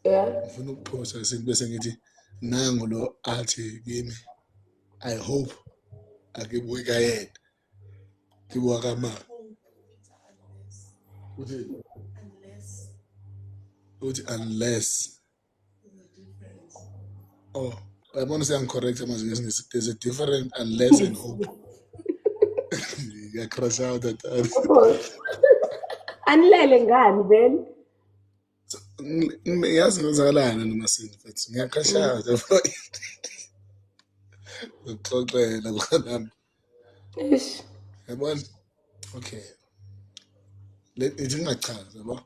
Yeah. Ngifuna ukuphosta bese ngithi nangu lo athi kimi I hope akibuka yena. Kibuka kama. Uthi unless. Oh, uyabona seyangicorrect manje ngesingisi. There's a different unless and hope. Crash out that. Anilele ngani vele? Yazi ngizakalana nomasini mfethu. Ngiyacrash out. Ukuxoxela kwanami. Ish. Yabona? Okay. Ithi ngingachaza yabo.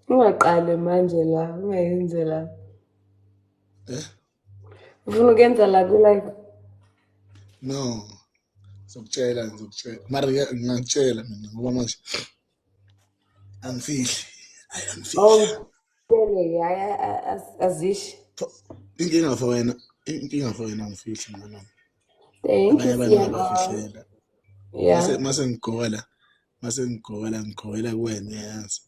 Ungaqale manje la, ungayenze la. Ufuna ukuyenza la ku-live? No. Ngizokutshela. Mara ngingakutshela mina ngoba manje angifihli. Ayangifihli. Oh, azishi. Inkinga for wena angifihli mina. Thank you, Siyabona. Yeah. Mase ngigowela kuwena yazi.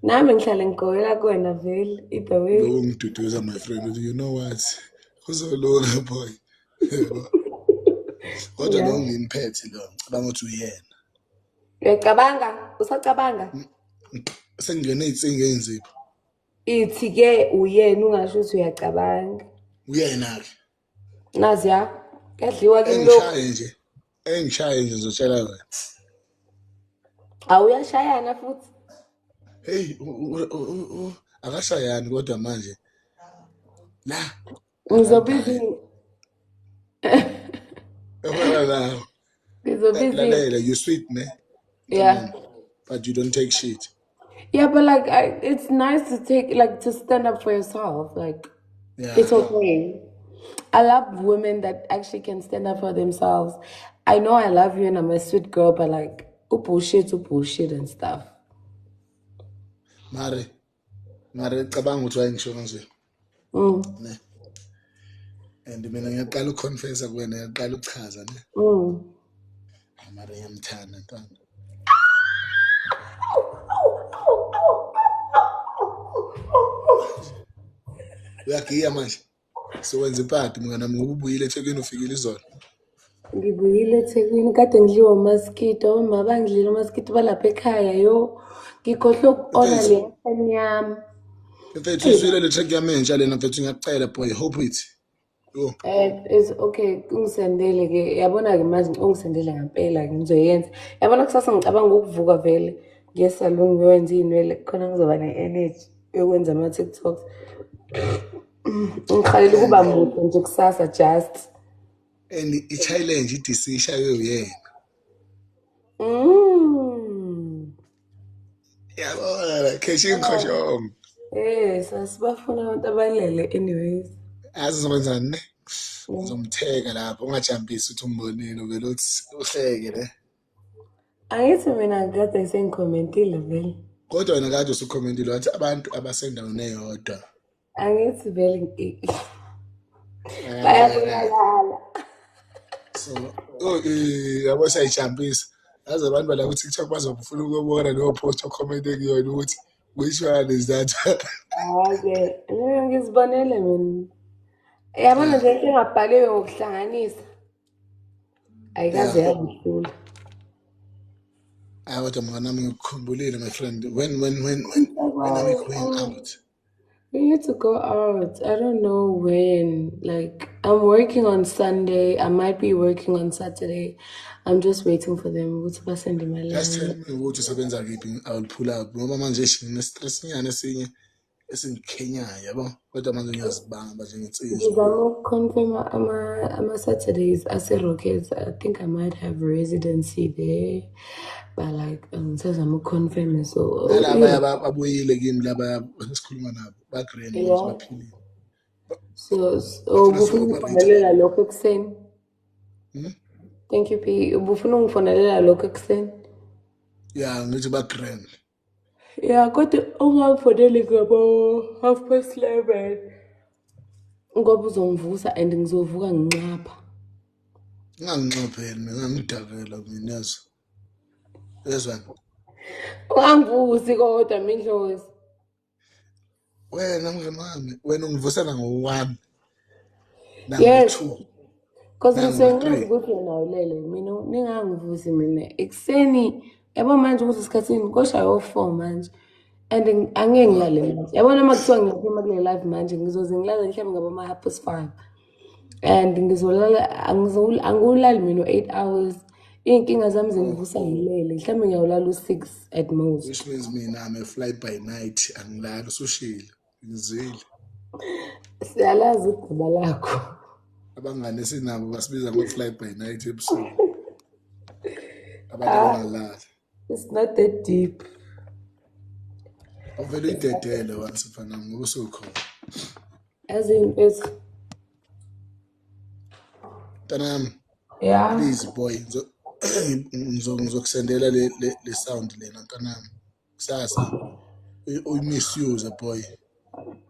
Nami ngihlale ngigowela kuwena vele, either way. Lo ngiduduza my friend, you know what? Uzolunga boy. Kodwa lo ngimphethe lo, ngicabanga ukuthi uyena. Uyacabanga? Usacabanga? Sengingene izitsinga enzipho. Ithi ke uyena ungasho ukuthi uyacabanga. Uyena ke. Nazi ya, kuyadliwa kimi lo. Engishaye nje ngizotshela wena. Awuyashayana futhi. Hey, akashayani kodwa manje. La. Ngizobiza. Lalela, you sweet, ne? Yeah. But you don't take shit. Yeah, but like, it's nice to stand up for yourself. Like, yeah. It's okay. I love women that actually can stand up for themselves. I know I love you and I'm a sweet girl, but like, bullshit and stuff. Mare, cabanga ukuthi wayengisho kanje. Ne. And mina ngiyaqala ukuconfessa kuwena, ngiyaqala ukuchaza ne. Mare ngiyamthanda ntwana. Uyagiya manje. Sowenza ipati mngana nami ngoba ubuyile eThekwini ufikile izolo. Ngibuyile eThekwini kade ngidliwa umaskito, uma bangidlile umaskito balapha ekhaya yo. Ngikhohle ukona le phone yami. Mfethu uswile le check yami entsha lena mfethu ngiyakucela boy, hope it. Yo. It's okay, ungisendele ke. Yabona ke manje ungisendele ngempela ke ngizoyenza. Yabona kusasa ngicabanga ukuvuka vele ngiye salon ngiyowenza inwele khona ngizoba ne-energy yokwenza ama TikToks. Ngikhalela ukuba muhle nje kusasa just. And i-challenge idisisha uyena. Yabona, kheshing khoshong. Yes, asibafuna abantu abalele anyways. Azizomenzani ne? Uzomtheka lapho ungajampisi uthi umbonile vele uthi uhleke ne. Angithi mina kade sengicommentile vele. Kodwa wena kade usukhomentile wathi abantu abasendaweni eyodwa. Angithi vele bayabulala. So, yabo sayijampisa. Yazi abantu bala ku TikTok bazofuna ukubona leyo post ocomment kuyona ukuthi which one is that? Okay, ngizibonele mina. Yabona nje engabhaliwe ngokuhlanganisa. Ayikaze yabuhlula. Kodwa mngana nami ngikukhumbulile my friend when are we going out? We need to go out. I don't know when. Like, I'm working on Sunday. I might be working on Saturday. I'm just waiting for them to send my Just tell line. me ukuthi usebenza kiphi, I will pull up ngoba manje ngine-stress nyana esinye esingikhenyayo yabo kodwa manje ngiyazibamba nje ngitsizwa. Ngizama confirm ama-Saturdays ase-Rockets. I think I might have residency there. But like, ngisazama confirm so. Nalaba abuyile kimi laba esikhuluma nabo ba-grand manje Yeah. baphilile. So Bafuna ubufuna si-operate. ungifonelela lokho ekuseni? Hmm? Thank you, P. Ubufuna ungifonelela lokho ekuseni? Yeah, ngithi ba-grand. Yeah, kodwa ungangifoneli ngabo 11:30 ngoba uzongivusa and ngizovuka nginqapha. Unganginxopheli mina ngangidakela mina yazo. Yezwani? Ungangivusi kodwa Mindlozi. Wena mngani wami, wena ungivusela ngo-1 Yes, nango-2 because ngisuke ngazi nango-3. ukuthi wena awulele mina ningangivusi mina ekuseni yabo manje ukuthi isikhathini koshayo 4 manje and angeke ngilale manje yabona uma kuthiwa ngiyaphuma kule live manje ngizoze ngilale mhlawumbe ngaba ma-5:30 and ngizolala angiwulali mina 8 hours iy'nkinga zami zingivusa ngilele mhlawumbe ngiyawulala u-6 at most. Which means mina I'm a fly by night, angilali usushile ngizile. Siyalazi igama lakho. Abangane sinabo basibiza ngo-fly by night ebusuku. Abantu abangalali. It's not that deep. Awuvele uyidedele once mfana ngoba usukhona. As in it's Mntanami, yeah. please boy, ngizokusendela le sound lena mntanami. Kusasa uyi-misuse boy.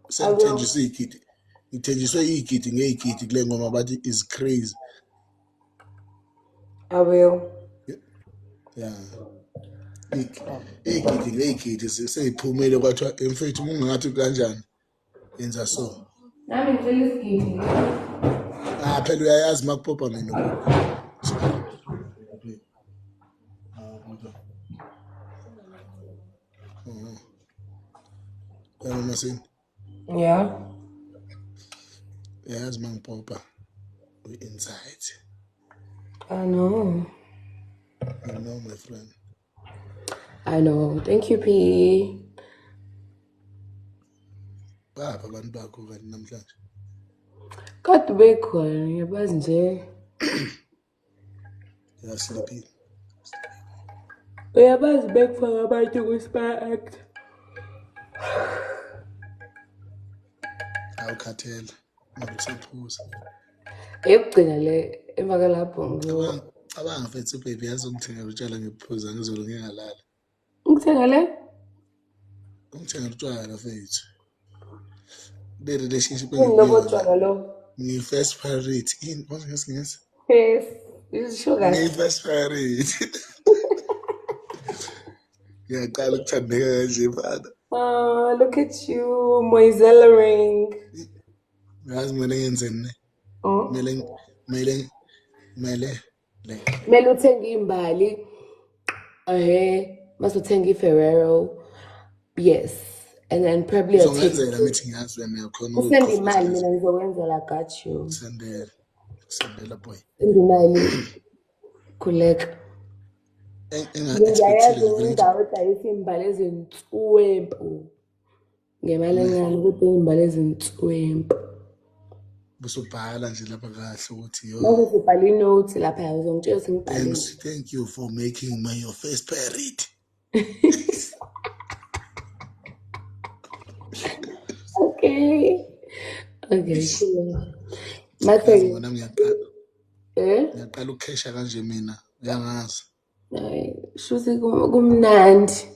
Sengithenjiswe igidi. Ngithenjiswe igidi ngeyigidi kule ngoma bathi is crazy. I will. Yeah. Igidi ngeyigidi seyiphumile kwathiwa mfethu ungathi kanjani yenza so. Nami ngicela isigidi. Phela uyayazi makupopa mina. Yabo masini. Yeah. Uyayazi mangipopa inside. I know. You know my friend. I know. Thank you, P. Bapha abantu bakho kanti namhlanje. Kade bekhona ngiyabazi nje. Yasleeping. Uyabazi bekufaka abantu kwi-Spy Act. Awukhathela. Ngizophuza. Eyokugcina le emva kwalapho Cabanga mfethu baby yazongithengela utshwala ngiphuza ngizolo ngingalala. ngithenga le? Ungithengela utshwala mfethu. Le relationship Ngilobotshwala lo. ngi-first priority. Yini ngesingisi? Yes. Isho kahle. Ngi-first priority. Ngiyaqala ukuthandeka kanje mfana. Oh, look at you, Moisella ring. Yazi kumele ngenzeni ne? Kumele like Kumele uthenge imbali. Must uthenga i-Ferrero. Yes. And then probably a ticket. uzongenzela mithi ngiyazi wena uyakhona Usende imali mina ngizokwenzela, got you. sendela boy. Send imali. Khuleka. Ngiyayazi indawo edayisa imbali ezintswempu. Ngemali encane ukuthi imbali ezintswempu. Busubhala nje lapha kahle ukuthi yo. Mase sibhala inote lapha uzongitshela ukuthi ngibhalile. Thank you for making my your first priority. Okay. Okay, cool. Mase Ngona ngiyaqala ukukhesha kanje mina uyangazi. Shuthi kumnandi.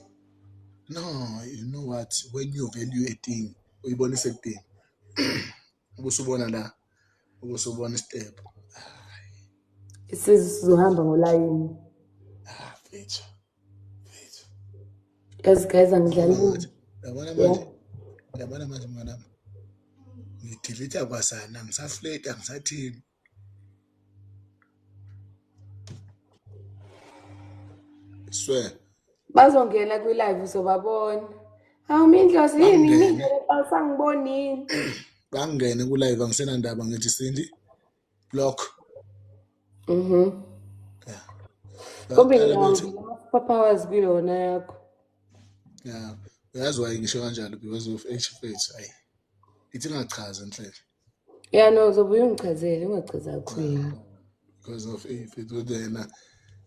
No, you know what, when you value a thing uyibonisa ekudeni ubusubona la ubusubona step. Sizohamba ngolayini. Mfethu. As guys angidlali. Yabona manje mnganami. Ngidelete kwasana ngisaflate angisathini. Swear. Bazongena kwi-live uzobabona. Hawu Mindlozi yini ngingene basangibonini. Bangene ku-live angisenandaba ngithi Cindy block. Yeah. Kumbe ngama-superpowers kulona yakho. Yeah. Uyazi why ngisho kanjalo because of H-Fates. Ayi. Ithi ngachaza enhleke. Yeah, no, uzobuye ungichazele, ungachaza kakhulu. Because of H-Fates kodwa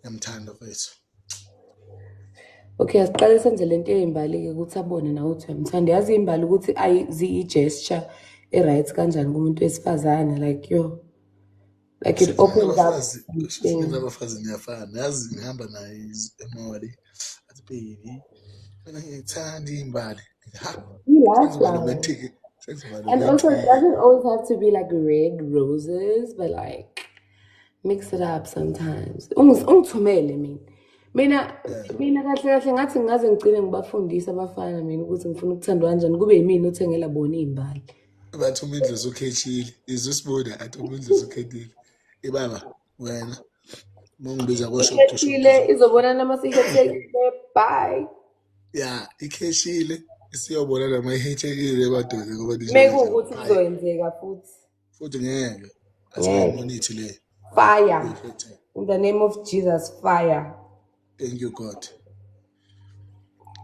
yamthanda mfethu. Okay, asiqale senze lento eyimbali-ke ukuthi abone nawe ukuthi uyamthanda. Yazi imbali ukuthi ziyi-gesture e-right kanjani kumuntu wesifazane, like like it opens up something. Abafazi ngiyafana. Yazi ngihamba naye emawali. Athi baby, mina ngiyithanda imbali. And also, it doesn't always have to be like red roses, but like mix it up sometimes. Ungithumele mina kahle ngathi ngaze ngigcine ngibafundisa abafana mina ukuthi ngifuna ukuthandwa kanjani kube yimina othengela bona izimbali. Bathi uMindlozi ukhethile. Izosibuda athi uMindlozi ukhethile. Baba wena mongibiza koshop ikhethile izobonana masikhethekile. Bye. Yeah, ikhethile isiyobona nama ihethekile ebadoze ngoba mekuwukuthi kuzoyenzeka futhi ngeke asiyimonithi le. Fire. In the name of Jesus, fire. Thank you God.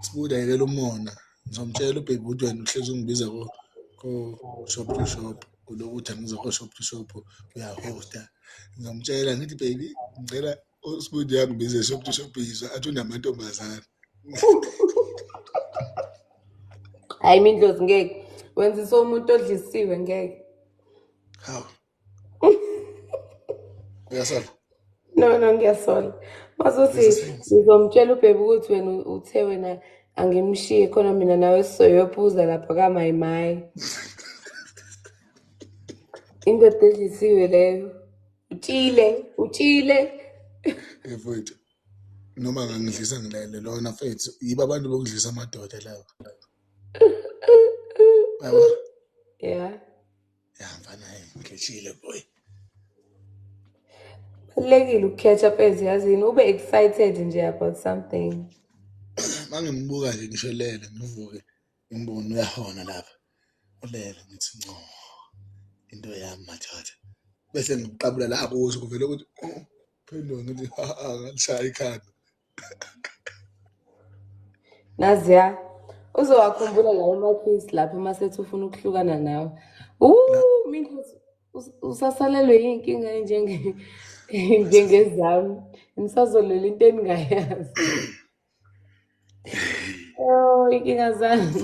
Sibuda yekela umona. Ngizomtshela ubhebi ukuthi wena uhlezi ungibiza ko shop to shop. Ulokuthi angiza ko shop to shop uyahosta. Ngizomtshela ngithi baby ngicela uSibuda yangibize shop to shop izwa athi unamantombazana. Hayi Mindlozi ngeke. Wenzisa umuntu odlisiwe ngeke. How? Uyasola? No, ngiyasola. Mazothi ngizomtshela ubhebi ukuthi wena uthe wena angimshiye khona mina nawe sizoyophuza lapha kaMayimayi. Indoda edlisiwe leyo. Utshile. Mfowethu. Noma ngangidlisa ngilele lona mfethu yiba abantu bokudlisa amadoda lawo. Baba. Yeah. Mfana ngikhetshile boy. Balekile ukukhetha pheze yazini ube excited nje about something. Mangimbuka nje ngisho lele ngivuke ngibone uyahona lapha. Ulele ngithi no. Into yami mathatha. Bese ngiqabula la kuzo kuvela ukuthi phendula ngithi ngalishaya ikhanda. Naziya uzowakhumbula lawo makhisi lapha masethi ufuna ukuhlukana nawe. Mina usasalelwe yinkinga njengezami. Nisazolwela into eningayazi. Inkinga zami.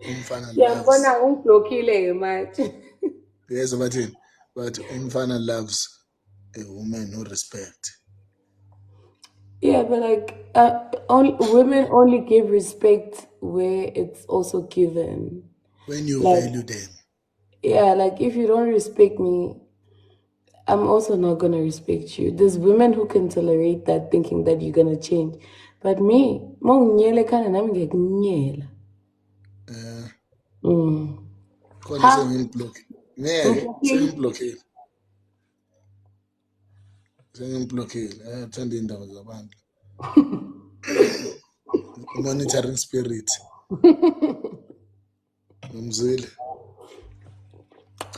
Umfana ngiyabona ungiblockile-ke manje. Yes, but umfana loves a woman who respect. Yeah, but like women only give respect where it's also given. When you value them. Yeah, like if you don't respect me, I'm also not gonna respect you. There's women who can tolerate that, thinking that you're gonna change. But me, monginyele kana nami ngekunyela. Khona sengiblock. Ngeke sengiblockile. Thanda indaba zabantu. Monitoring spirit. Ngimzile.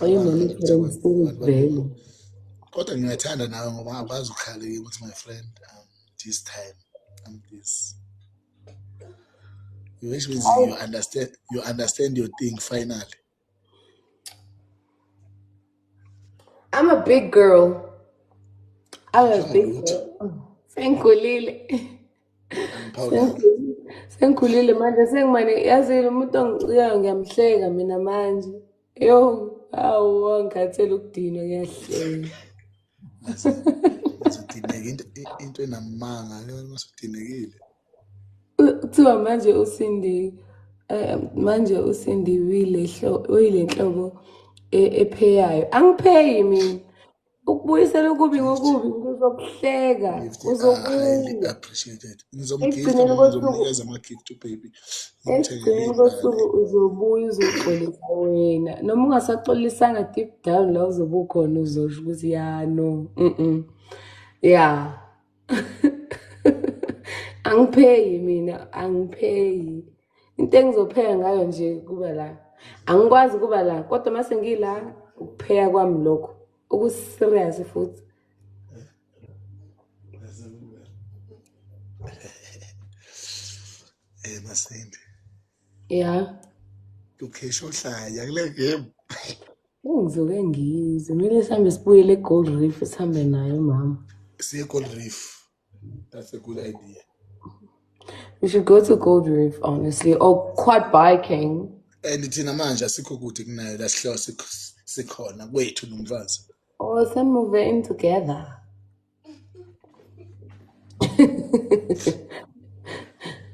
Monitoring spirit vele. Kodwa ngiyathanda nawe ngoba akwazi ukukhala ukuthi my friend this time I'm this. Which means you understand your thing finally. I'm a big girl. I'm a big girl. Sengikhulile manje sengimane yazile umuntu ongicikayo ngiyamhleka mina manje. Hawu angikhathele ukudinwa ngiyahleka. Masudineka into enamanga masudinekile. Kuthiwa manje uSindi uyile nhlobo epheyayo. Angipheyi mina. Ukubuyisela ukubi ngokubi ngizokuhleka. Highly appreciated. Ngizomnikeza ama-gift baby. Ekugcineni kosuku uzobuya uzoxolisa wena. Noma ungasaxolisanga deep down la uzobe ukhona uzosho ukuthi no. Yeah. Angipheyi mina, angipheyi. into engizopheka ngayo nje kuba la angikwazi kuba la kodwa mase ngila ukupheka kwami lokho ukuserious futhi Masindi. yeah Ukesho hlaya kule game. ungizoke ngizwe kumele sihambe sibuyele eGold Reef sihambe nayo mama. See Gold Reef. That's a good idea. We should go to Gold Reef, honestly, or quad biking. And thina manje asikho kude kunayo la sihlwa sikhona kwethu nomfazi. Or then move in together.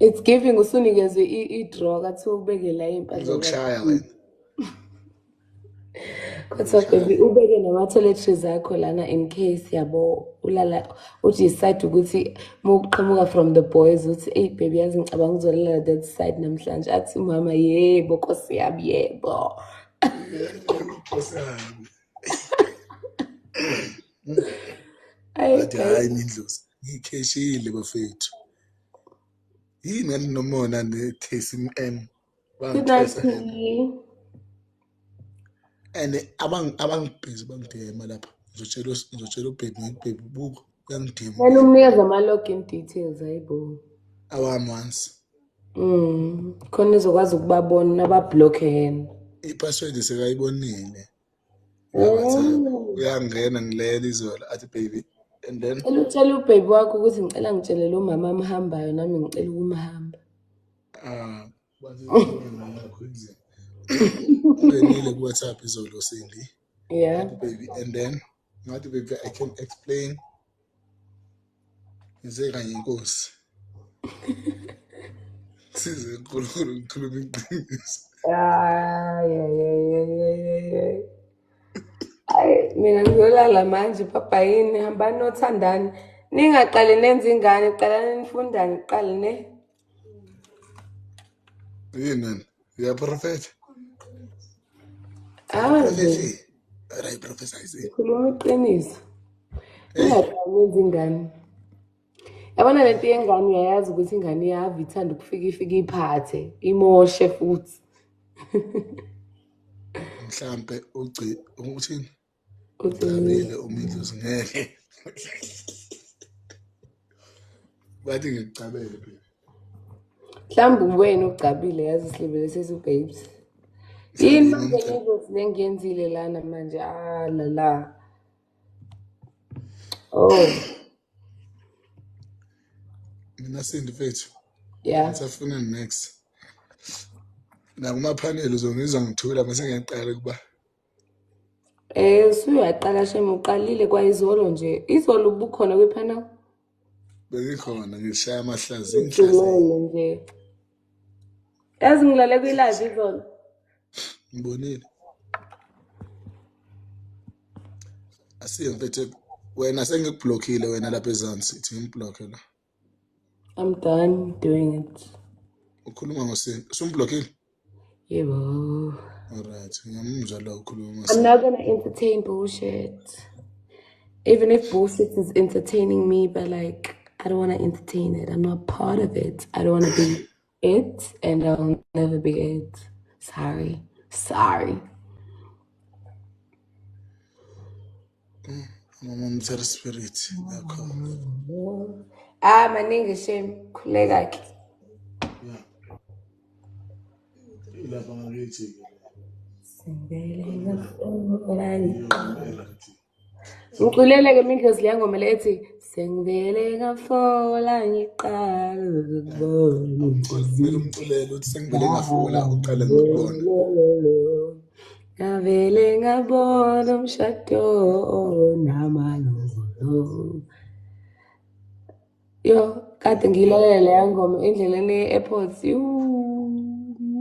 It's giving usunikezwe i-draw kathi ubeke la impahla. Ngizokushaya wena. Kodwa baby ubeke nama-toiletries akho lana in case yabo ulala uthi decide ukuthi muqhamuka from the boys uthi hey baby yazi ngicabanga ukuzolala that side namhlanje athi mama yebo Nkosi yami yebo. Bathi hayi mindlozi ngikheshile bafethu. Yini ngani nomona ne-TSM and abangibhizi bangidema lapha ngizotshela ubhebhi buko uyangidema wena umnikeza ama-login details hayibo awami once khona izokwazi ukubabona nababhlokhe yena i-password sekayibonile uyangena ngilela izola athi baby and then utshela ubhebhi wakho ukuthi ngicela ngitshelele umama amhambayo nami ngicela ukumhamba Benile ku-WhatsApp izolo Cindy. Yeah. Baby, and then ngathi baby I can explain. Ngize kanye inkosi. Size nkulunkulu ngikhuluma iqiniso. Yeah. Ay mina ngizolala manje papa yini hambani nothandani ningaqale nenze ingane qala nifundane qale ne Yini ya prophet right prophesy khuluma iqiniso ingaqale nenze ingane yabona lento yengane uyayazi ukuthi ingane yava ithanda ukufika iphathe imoshe futhi mhlambe uthini ucabile umidlozi ngeke bathi ngicabele phela mhlawumbe wena ucabile yazi silibele sesu babes yini manje ngizothi lengiyenzile lana manje la oh mina Cindy mfethu yeah safuna next na kuma panel uzongizwa ngithula mase ngiyaqala kuba usuyaqala shema uqalile kwayizolo nje izolo ubukhona kwepanel bengikhona ngishaya amahlazi ngicela nje yazi ngilale kwi-live izolo ngibonile asiye mfethu wena sengikublockile wena lapha ezansi ithi ngiblockhe la I'm done doing it ukhuluma ngosini usumblockile yebo alright ngiyamuzwa la ukhuluma I'm not gonna entertain bullshit even if bullshit is entertaining me but like I don't want to entertain it. I'm not part of it. I don't want to be it, and I'll never be it. Sorry. Mama mthera spirit yakho. Maningi shame khuleka ke. Yeah. Ilapha ngakithi. Singele ngafolani. Ngiculele ke mindlozi leyangoma lethi sengivele ngafola ngiqala ukubona kumele umculele uthi sengivele ngafola uqala ngikubona ngavele ngabona umshado namalolo yo kade ngilalela leya ngoma endleleni ye-airport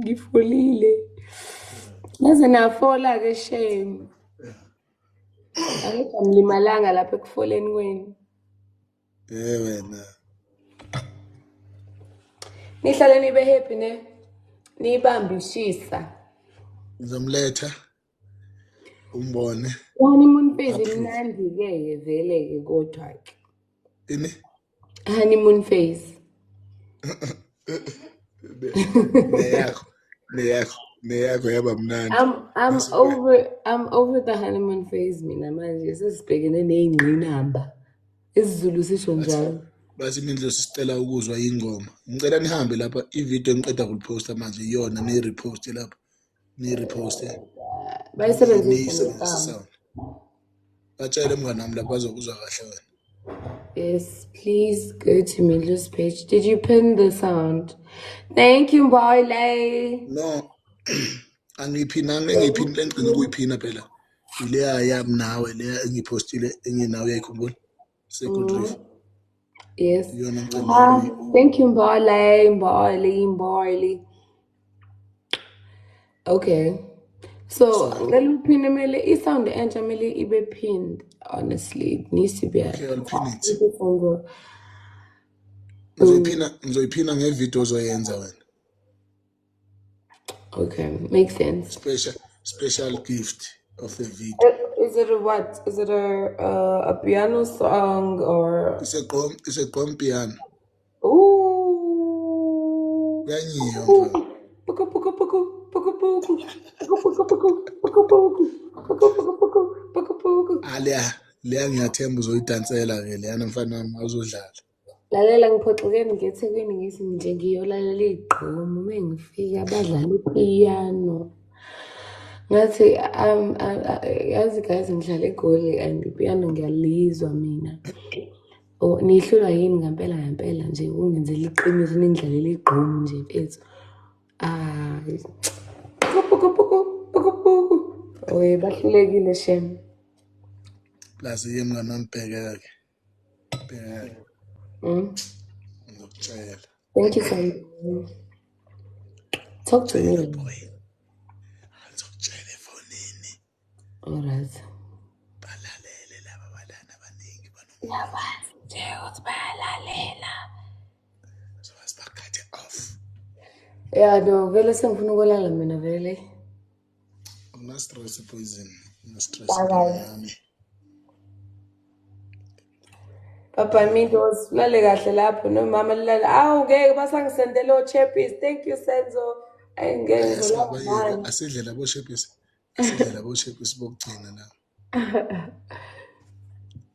ngifolile ngaze nafola ke shame angeke ngilimalanga lapha ekufoleni kwenu wena nihlale nibe happy ne nibambishisa ngizomletha umbone honeymoon phase imnandi ke vele ke kodwa ke ini honeymoon phase neyakho yaba mnandi. I'm over the honeymoon phase mina manje sesibhekene nezingqinamba. IsiZulu sisho njalo. Basi Mindlo sicela ukuzwa ingoma. Ngicela nihambe lapha ivideo engiqeda ukuliposta manje iyona ni-repost lapha. Ni-repost. Bayisebenzisa sound. Batshele mngani wami lapha bazokuzwa kahle wena. Yes, please go to Mindlo's page. Did you pin the sound? Thank you, Boyle. No. Angiphinanga engiphini lengcina ukuyiphina phela. Ileya yami nawe leya engipostile enginawe uyayikhumbula? Second riff. Yes. Thank you, Boyle. Okay. So, ngale sound entsha mele ibe pinned. Honestly, it needs to be. Okay, I'll pin it. Ngizoyiphina ngevideo ozoyenza wena. Okay, makes sense. Special gift of the video. Is it a what? Is it a piano song or? It's a gqom piano. Ooh. Leya ngiyathemba uzoyidansela ke leyana mfana wami awuzodlala. Lalela ngiphoxekeni ngeThekwini ngithi nje ngiyolalela igqomo mengifika abadlala ipiano. Ngathi yazi guys ngidlala eGoli and ipiano ngiyalizwa mina. Nihlulwa yini ngempela nje ungenzela iqiniso ningidlalela igqomo nje mfethu. Oye bahlulekile shem. Plus yemi mngani bheka. Ngizokutshela. Thank you so much. Talk to me. Ngizokutshela efonini. Alright. Balalele laba balana abaningi Yabazi nje ukuthi bayalalela. So asibakhathe off. Yeah, no, vele sengifuna ukulala mina vele. Una stress poison. Una stress yami. Papa Mintos, lale kahle lapho nomama lala. Awu ngeke basangisendela ochepis. Thank you Senzo. Ayingeke ngolaba. Asidle labo chepis. Asidle labo chepis bokugcina la.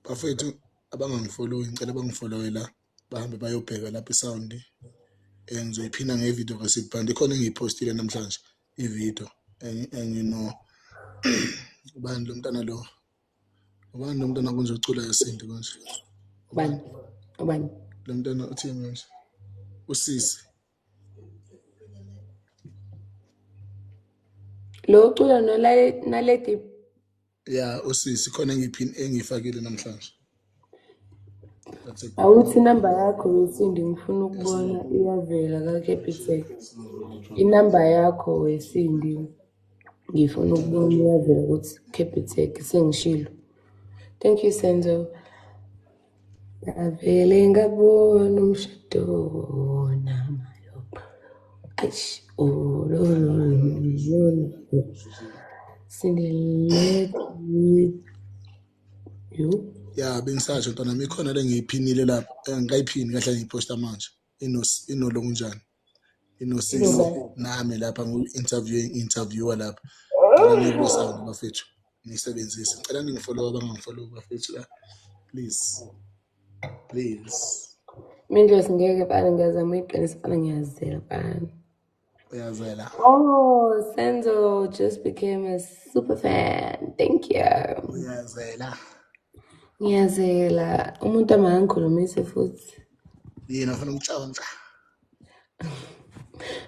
Bafethu abangangifollow ngicela bangifollow la. Bahambe bayobheka lapha isound. Ngizoyiphina ngevideo kaSibhandi khona engiyipostile namhlanje ivideo engino ubani lo mntana lo. Ubani lo mntana konzocula yesindi konje. Ubani? Lo mntana uthi manje. Usisi. Lo ucula naledi. Yeah, usisi khona engiyifakile namhlanje. Awuthi number yakho wesindi ngifuna ukubona iyavela kaCapitec. Inumber yakho wesindi ngifuna ukubona iyavela ukuthi Capitec sengishilo. Thank you Senzo. Avele ngabona umshado namayo. Aish, Cindy, let you. Yeah, bengisasho ntwana mikhona lengiyiphinile lapha ngikayiphini kahle ngiyiposta manje inolo kunjani inosisi nami lapha ngu-interviewer lapha ngicela ngiyibuza bafethu nisebenzise ngicela ningifollow abangangifollow bafethu la please Mindlo singeke bani ngiyazama iqinisa bani ngiyazela bani. Uyazela. Oh, Senzo just became a super fan. Thank you. Ngiyazela. Umuntu amangikhulumise futhi. Yena ufuna ukutshontsha.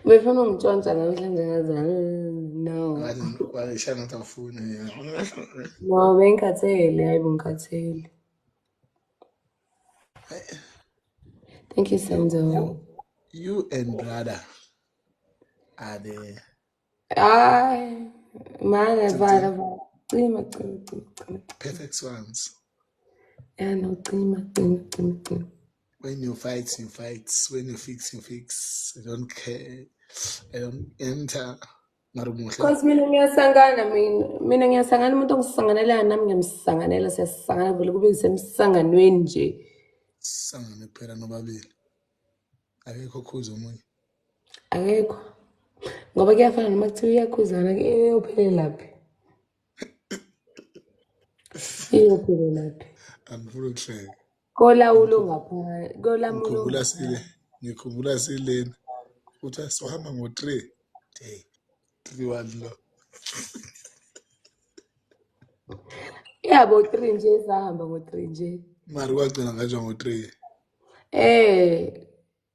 Befuna ungitshontsha namhlanje ngazana. No. Kwalishana utafuna. No, bengikhathele, hayi bengikhathele. Thank you, Senzo. You and brother are the perfect ones. Yeah, no, when you fight, you fight. When you fix, you fix. I don't care. I don't enter. Because mina ngiyasangana umuntu ongisanganela nami ngiyamsanganela siyasangana vele kube semsanganweni nje. Sangane phela nobabili. Akekho khuza omunye. Akekho. Ngoba kuyafana noma kuthiwa iyakhuzana iyophelelaphi? Iyophelelaphi? Angifuni ukuhleka. Kolawulo ngaphakathi, kolamulo Ngikhumbula silena. Uthi sohamba ngo-3. Hey, 3-1 lo. yabo 3 nje sahamba ngo-3 nje. Mari kwagcina ngajwa ngo-3.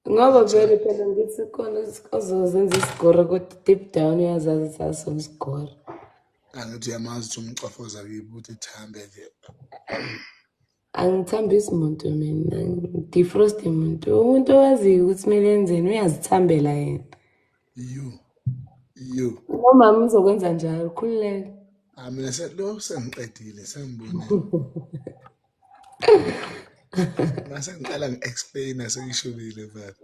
Ngoba vele phela ngithi khona ozozenza isigore kodwa deep down uyazazi sasomsigore. Angithi uyamazi ukuthi umcofoza kibo ukuthi thambe nje. Angithambisi muntu mina, ngidefroste umuntu. Umuntu owaziyo ukuthi kumele enzeni uyazithambela yena. You. Nomama uzokwenza njalo, khululeka. Mina sengiqedile, sengibonile. Mase ngiqala ngi-explain sengishubile mfana.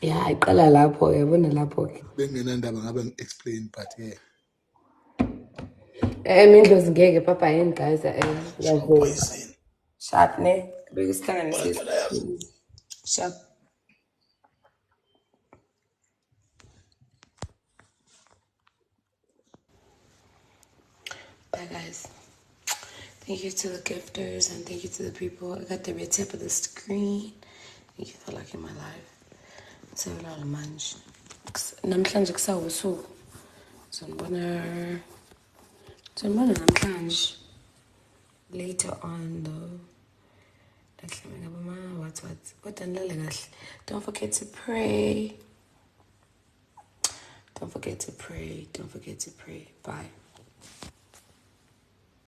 Ya, iqala lapho yabona lapho-ke. Benginandaba ngabe ngi-explain but yeah. Mindlozi ngeke papa yini guys. Poison. Sharp ne? Bekusihlanganise. Sharp. Bye guys. Thank you to the gifters and thank you to the people. I got the red tip of the screen. Thank you for liking my life. Sewulala manje. Namhlanje kusawusuku. Sonibona namhlanje. Later on though. Don't forget to pray. Don't forget to pray. Bye.